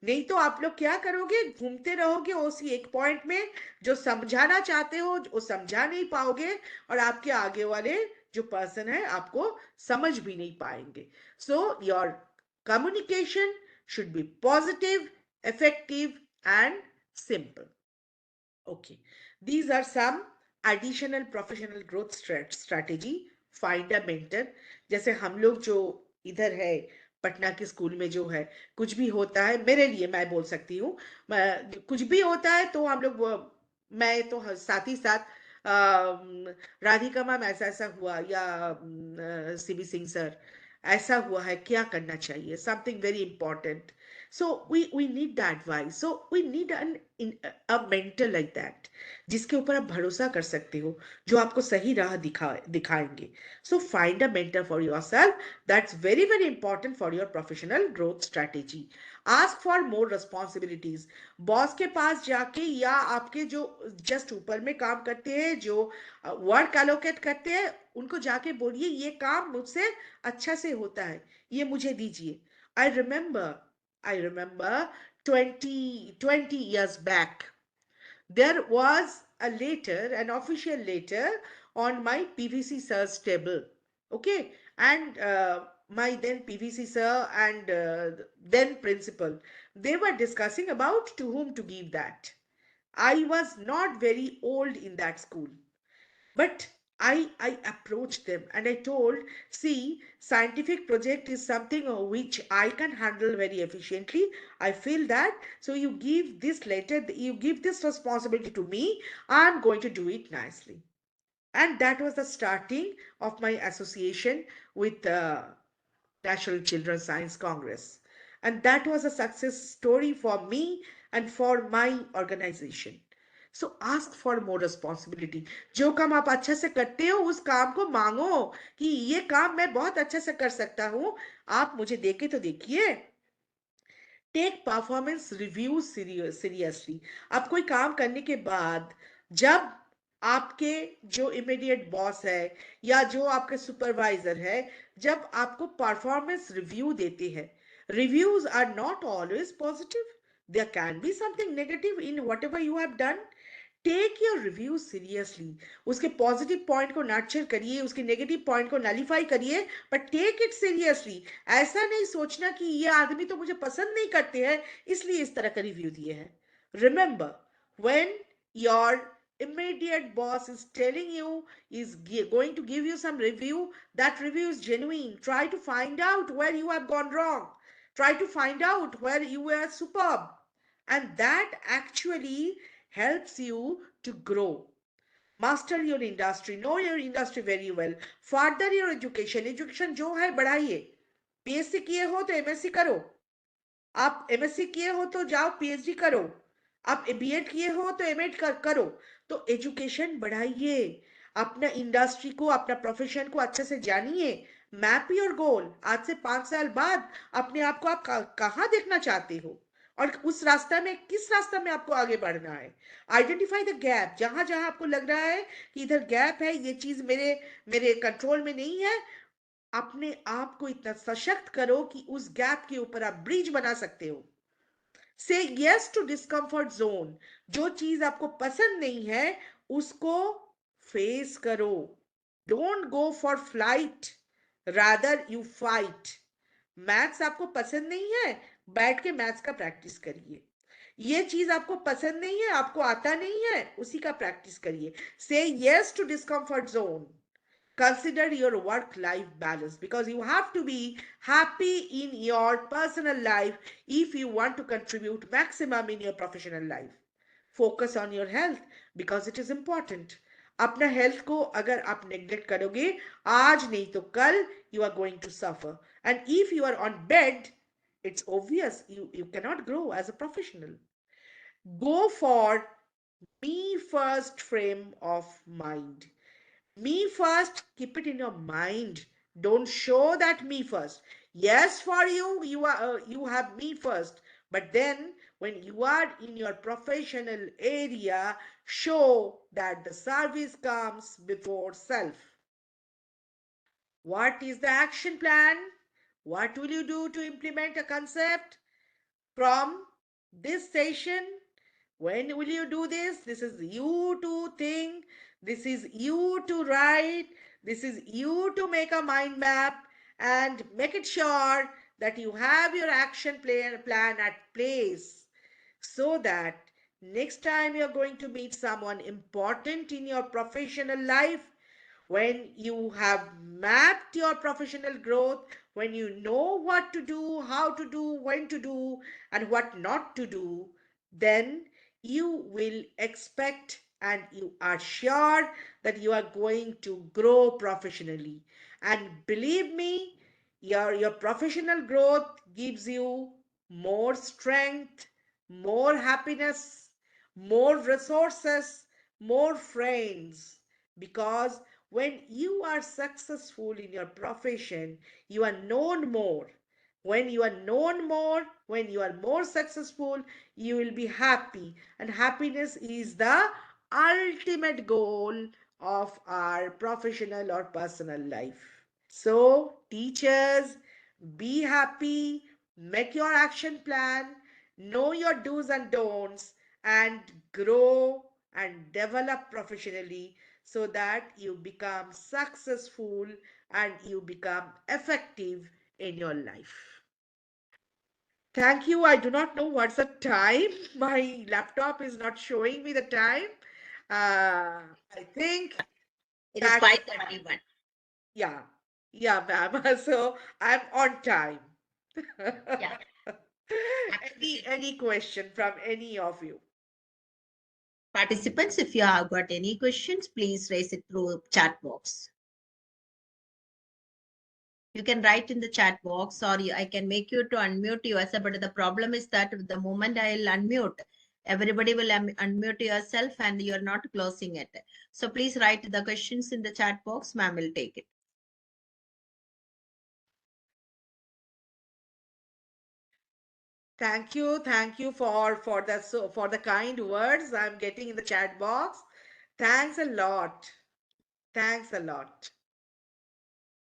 नहीं तो आप लोग क्या करोगे, घूमते रहोगे उसी एक पॉइंट में, जो समझाना चाहते हो वो समझा नहीं पाओगे, और आपके आगे वाले जो पर्सन है आपको समझ भी नहीं पाएंगे. So your communication should be positive, effective, and simple. Okay, these are some additional professional growth strategy. Find a mentor. जैसे हम लोग जो इधर है पटना के स्कूल में जो है, कुछ भी होता है, मेरे लिए मैं बोल सकती हूँ, कुछ भी होता है तो हम लोग मैं तो साथ ही साथ राधिका मैम ऐसा ऐसा हुआ, या सीबी सिंह सर ऐसा हुआ है, क्या करना चाहिए, something very important. So we need the advice. So we need a mentor like that, जिसके ऊपर आप भरोसा कर सकते हो, जो आपको सही राह दिखाएंगे. So find a mentor for yourself. That's very very important for your professional growth strategy. Ask for more responsibilities. Boss के पास जाके, या आपके जो जस्ट ऊपर में काम करते हैं, जो वर्क एलोकेट करते हैं, उनको जाके बोलिए ये काम मुझसे अच्छा से होता है, ये मुझे दीजिए. I remember 20 years back, there was a letter, an official letter on my PVC sir's table. Okay, and my then PVC sir and then principal, they were discussing about to whom to give that. I was not very old in that school, but I approached them and I told, see, scientific project is something which I can handle very efficiently. I feel that. So you give this letter, you give this responsibility to me. I'm going to do it nicely. And that was the starting of my association with National Children's Science Congress. And that was a success story for me and for my organization. So ask for more responsibility. जो काम आप अच्छे से करते हो उस काम को मांगो कि ये काम मैं बहुत अच्छे से कर सकता हूँ, आप मुझे देके तो देखिए. Take performance review seriously. आप कोई काम करने के बाद जब आपके जो इमीडिएट बॉस है या जो आपके सुपरवाइजर है, जब आपको परफॉर्मेंस रिव्यू देते हैं, reviews are not always positive. There can be something negative in whatever you have done. Take your review seriously. उसके पॉजिटिव पॉइंट को नर्चर करिए, उसके नेगेटिव पॉइंट को नलीफाई करिए, बट टेक इट सीरियसली. ऐसा नहीं सोचना कि ये आदमी तो मुझे पसंद नहीं करते हैं इसलिए इस तरह का रिव्यू दिए हैं. Remember, when your immediate boss is telling you, is going to give you some review, that review is genuine. Try to find out where you have gone wrong. Try to find out where you were superb, and that actually helps you to grow. Master your industry, know your industry very well. Further your education. Education जो है बढ़ाइए. BSc किए हो तो MSc करो. आप MSc किए हो तो जाओ पीएचडी करो. आप बीएड किए हो तो एमएड करो. तो एजुकेशन बढ़ाइए. अपना इंडस्ट्री को, अपना प्रोफेशन को अच्छे से जानिए. Map your goal. आज से 5 साल बाद अपने आप को आप कहाँ देखना चाहते हो और उस रास्ता में, किस रास्ता में आपको आगे बढ़ना है. Identify the gap. जहां जहां आपको लग रहा है कि इधर गैप है, ये चीज मेरे मेरे कंट्रोल में नहीं है, अपने आप को इतना सशक्त करो कि उस गैप के ऊपर आप ब्रिज बना सकते हो. से यस टू डिस्कम्फर्ट जोन. जो चीज आपको पसंद नहीं है उसको फेस करो. Don't go for flight, rather you fight. Maths आपको पसंद नहीं है, बैठ के मैथ्स का प्रैक्टिस करिए. ये चीज आपको पसंद नहीं है, आपको आता नहीं है, उसी का प्रैक्टिस करिए. Say yes to discomfort zone. Consider your work life balance, because you have to be happy in your personal life if you want to contribute maximum in your professional life. Focus on your health because it is important. अपना health को अगर आप neglect करोगे, आज नहीं तो कल you are going to suffer. And if you are on bed, it's obvious you cannot grow as a professional. Go for me first frame of mind. Me first, keep it in your mind. Don't show that me first. Yes, for you, you have me first. But then when you are in your professional area, show that the service comes before self. What is the action plan? What will you do to implement a concept from this session? When will you do this? This is you to think. This is you to write. This is you to make a mind map and make it sure that you have your action plan at place, so that next time you're going to meet someone important in your professional life, when you have mapped your professional growth, when you know what to do, how to do, when to do, and what not to do, then you will expect and you are sure that you are going to grow professionally. And believe me, your professional growth gives you more strength, more happiness, more resources, more friends, because when you are successful in your profession, you are known more. When you are known more, when you are more successful, you will be happy. And happiness is the ultimate goal of our professional or personal life. So, teachers, be happy, make your action plan, know your do's and don'ts, and grow and develop professionally so that you become successful and you become effective in your life. Thank you. I do not know what's the time. My laptop is not showing me the time. I think It is That's 5:31. yeah. Yeah, ma'am. So I'm on time. Yeah, Any absolutely. any question from any of you? Participants, if you have got any questions, please raise it through chat box. You can write in the chat box, or I can make you to unmute yourself. But the problem is that the moment I'll unmute, everybody will unmute yourself and you're not closing it. So please write the questions in the chat box. Ma'am will take it. Thank you for the for the kind words I'm getting in the chat box. Thanks a lot. Thanks a lot.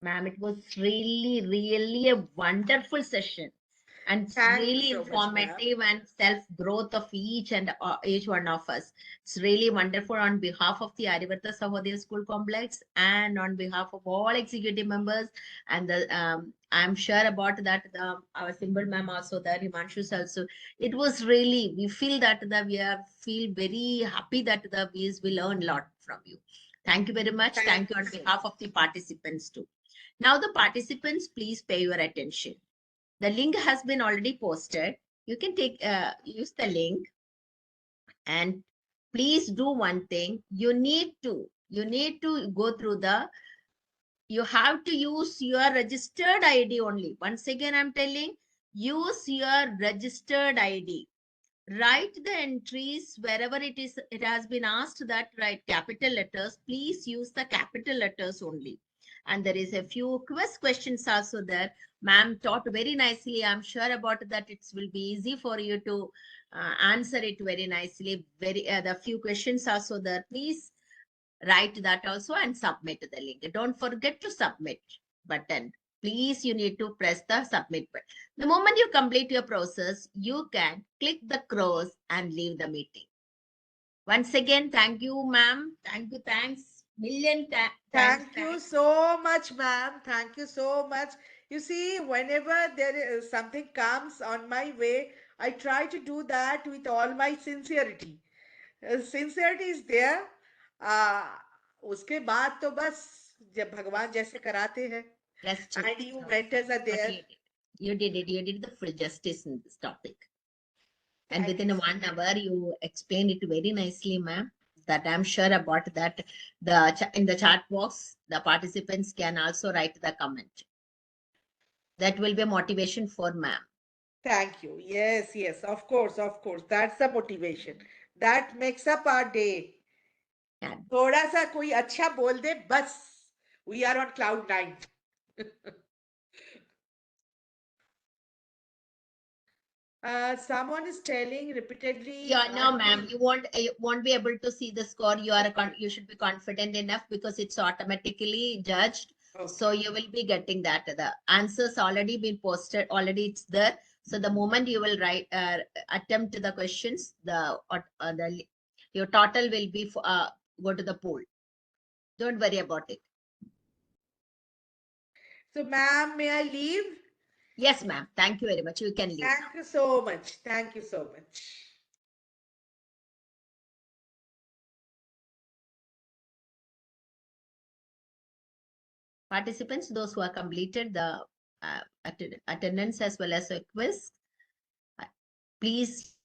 Ma'am, it was really a wonderful session. And it's Thank you really so much, ma'am. informative and self-growth of each one of us. It's really wonderful on behalf of the Arivartha Sahodaya School Complex and on behalf of all executive members. And I'm sure about that our symbol ma'am also there, Himanshu's also. It was really, we feel that feel very happy that we learn a lot from you. Thank you very much. Thank Thank you you on so behalf of the participants too. Now the participants, please pay your attention. The link has been already posted. You can use the link, and please do one thing. You need to go through you have to use your registered ID only. Once again, I'm telling, use your registered ID. Write the entries wherever it has been asked that write capital letters. Please use the capital letters only. And there is a few quiz questions also there. Ma'am taught very nicely. I'm sure about that. It will be easy for you to answer it very nicely. The few questions also there. Please write that also and submit the link. Don't forget to submit button. Please, you need to press the submit button. The moment you complete your process, you can click the cross and leave the meeting. Once again, thank you, ma'am. Thank you. Thanks. Thanks. Thank you so much, ma'am. Thank you so much. You see, whenever there is something comes on my way, I try to do that with all my sincerity. Sincerity is there. uh, उसके बाद तो बस जब भगवान जैसे कराते हैं, Justice. and you mentors are But there. you did it. You did the full justice in this topic. And Thank you within so 1 hour, you explained it very nicely, ma'am. That I'm sure about that. In the chat box, the participants can also write the comment. That will be a motivation for ma'am. Thank you. Yes, yes, of course, of course. That's the motivation. That makes up our day. And थोड़ा सा कोई अच्छा बोल दे बस, we are on cloud nine. Someone is telling repeatedly. yeah, no, ma'am, you won't be able to see the score. You should be confident enough because it's automatically judged. So Okay. you will be getting that. The answers already been posted. Already it's there. So the moment you will attempt the questions, your total will be go to the pool. Don't worry about it. So, ma'am, may I leave? Yes, ma'am. Thank you very much. You can leave now. Thank you so much. Thank you so much. Participants, those who have completed the attendance as well as a quiz, please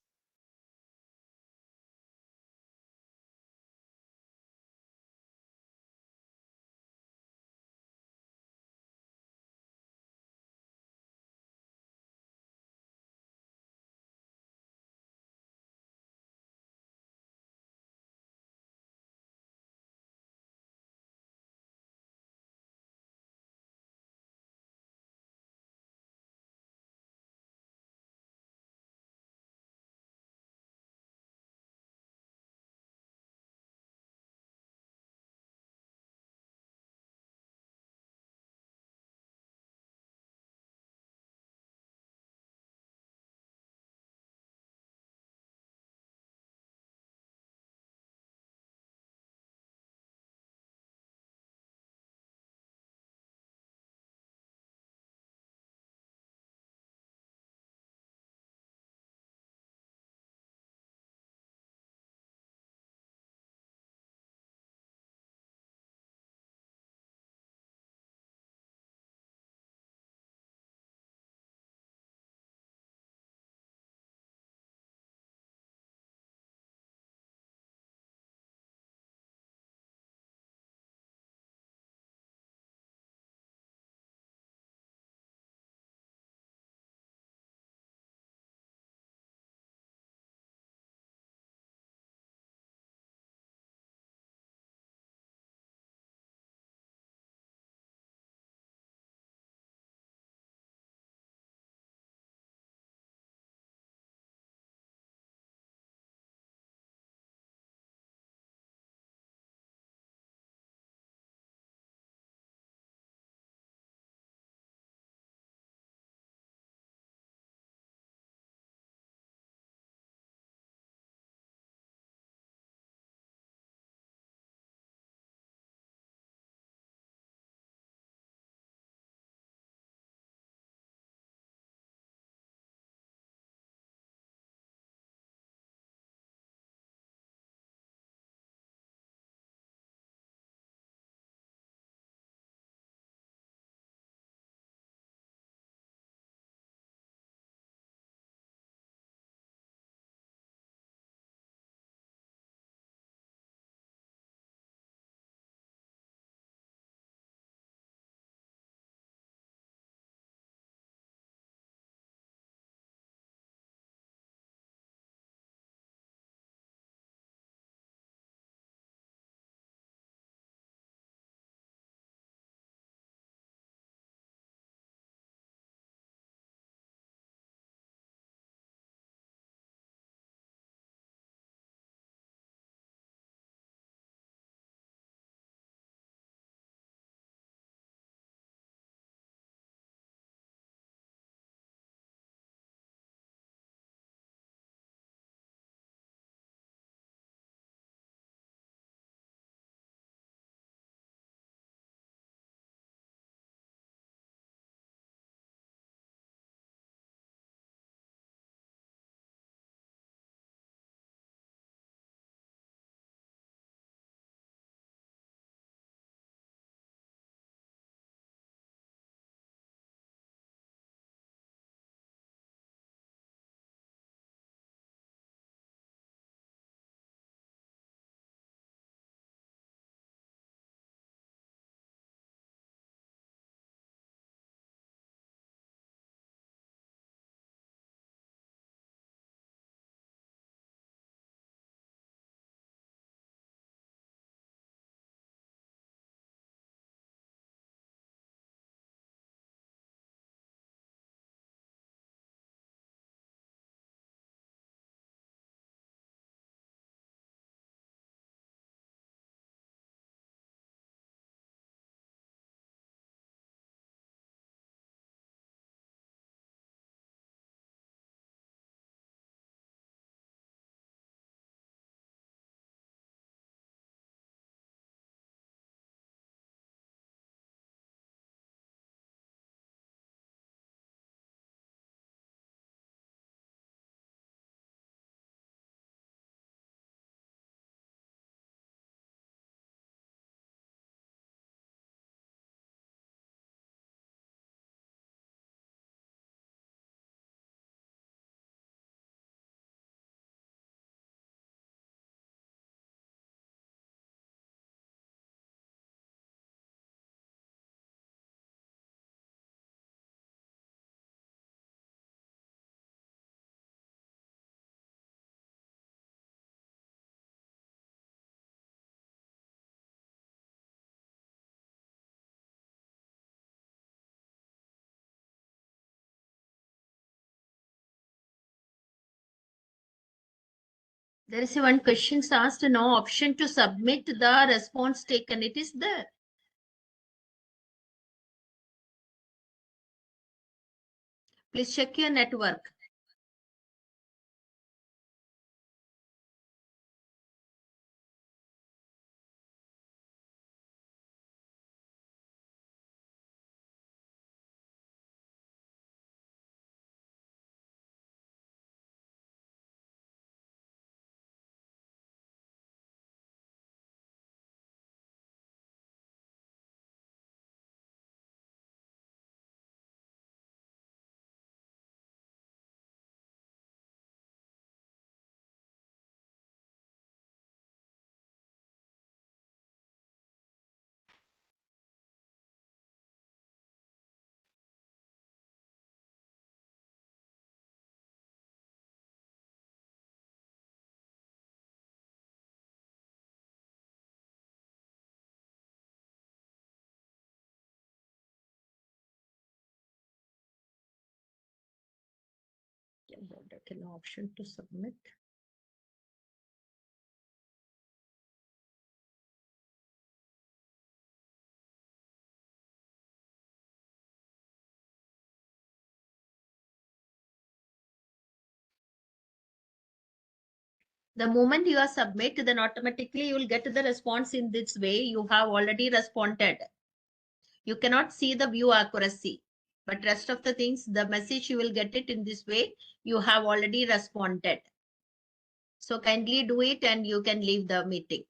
There is one question asked, no option to submit the response taken. It is there. Please check your network. No option to submit. The moment you are submit, then automatically you will get the response in this way. You have already responded. You cannot see the view accuracy, but rest of the things, the message you will get it in this way. You have already responded. So kindly do it and you can leave the meeting.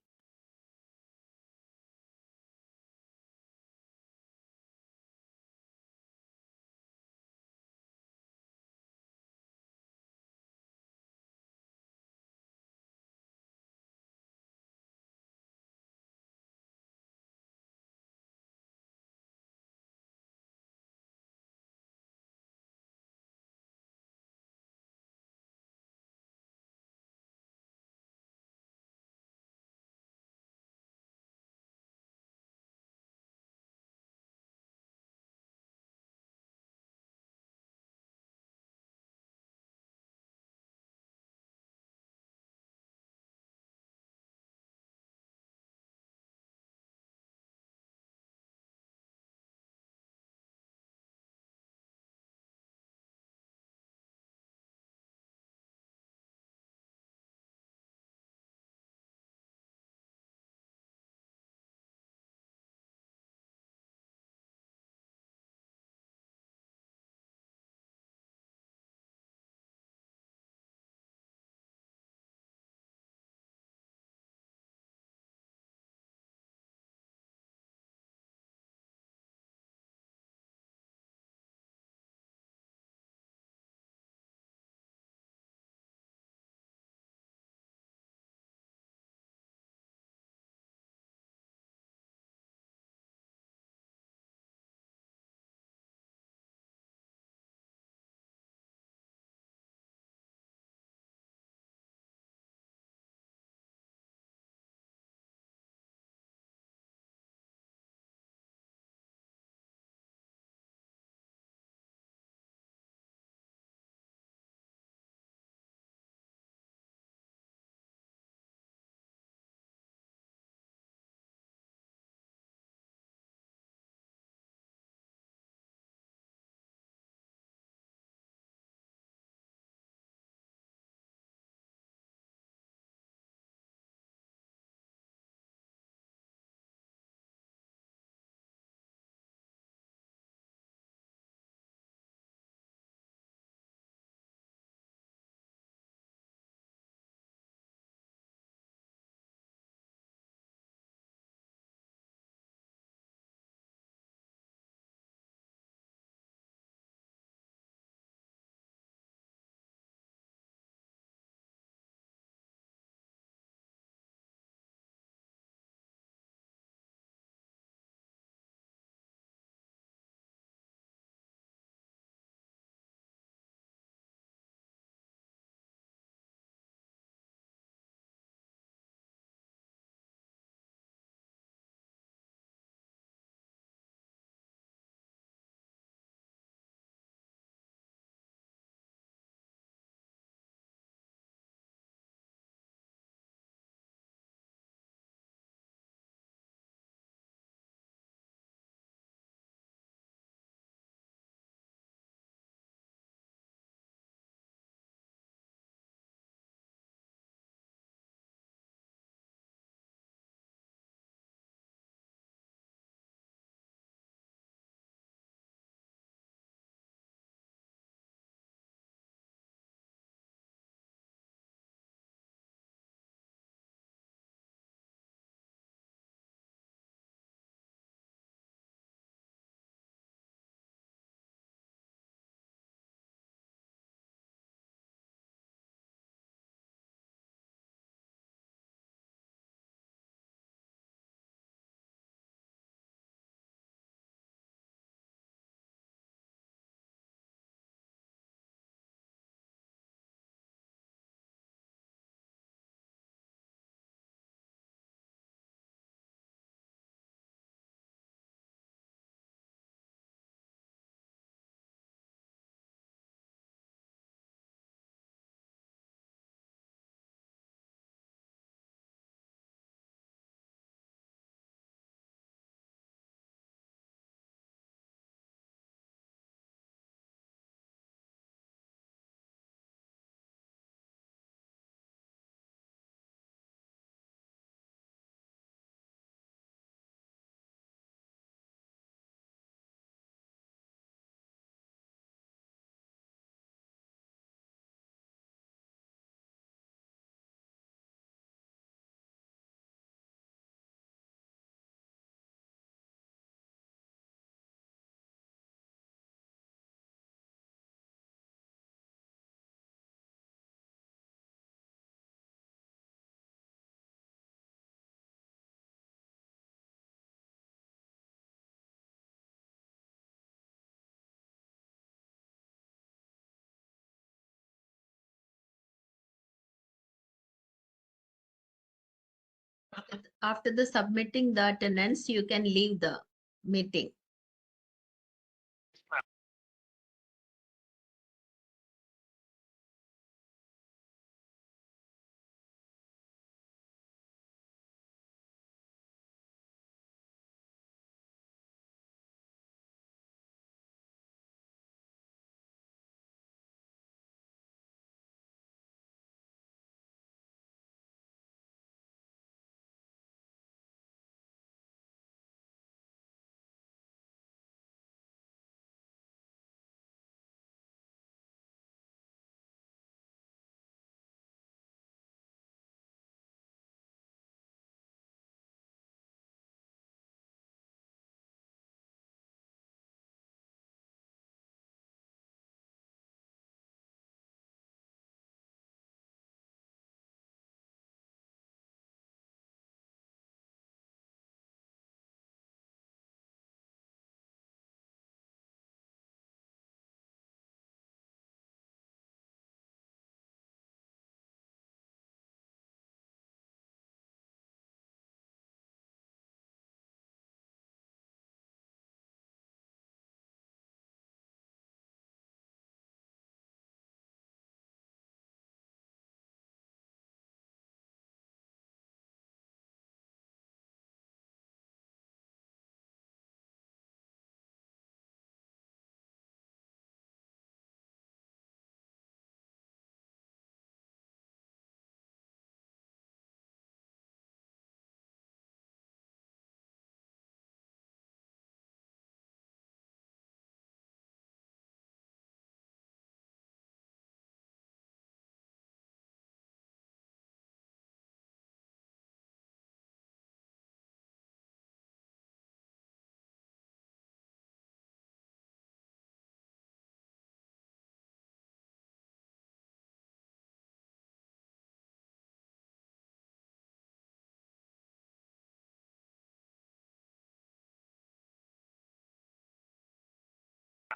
After the submitting the attendance, you can leave the meeting.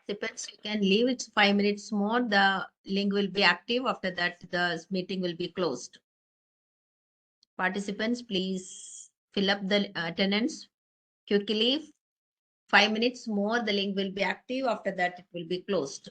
Participants, you can leave. It's 5 minutes more. The link will be active. After that, the meeting will be closed. Participants, please fill up the attendance quickly. 5 minutes more, the link will be active. After that, it will be closed.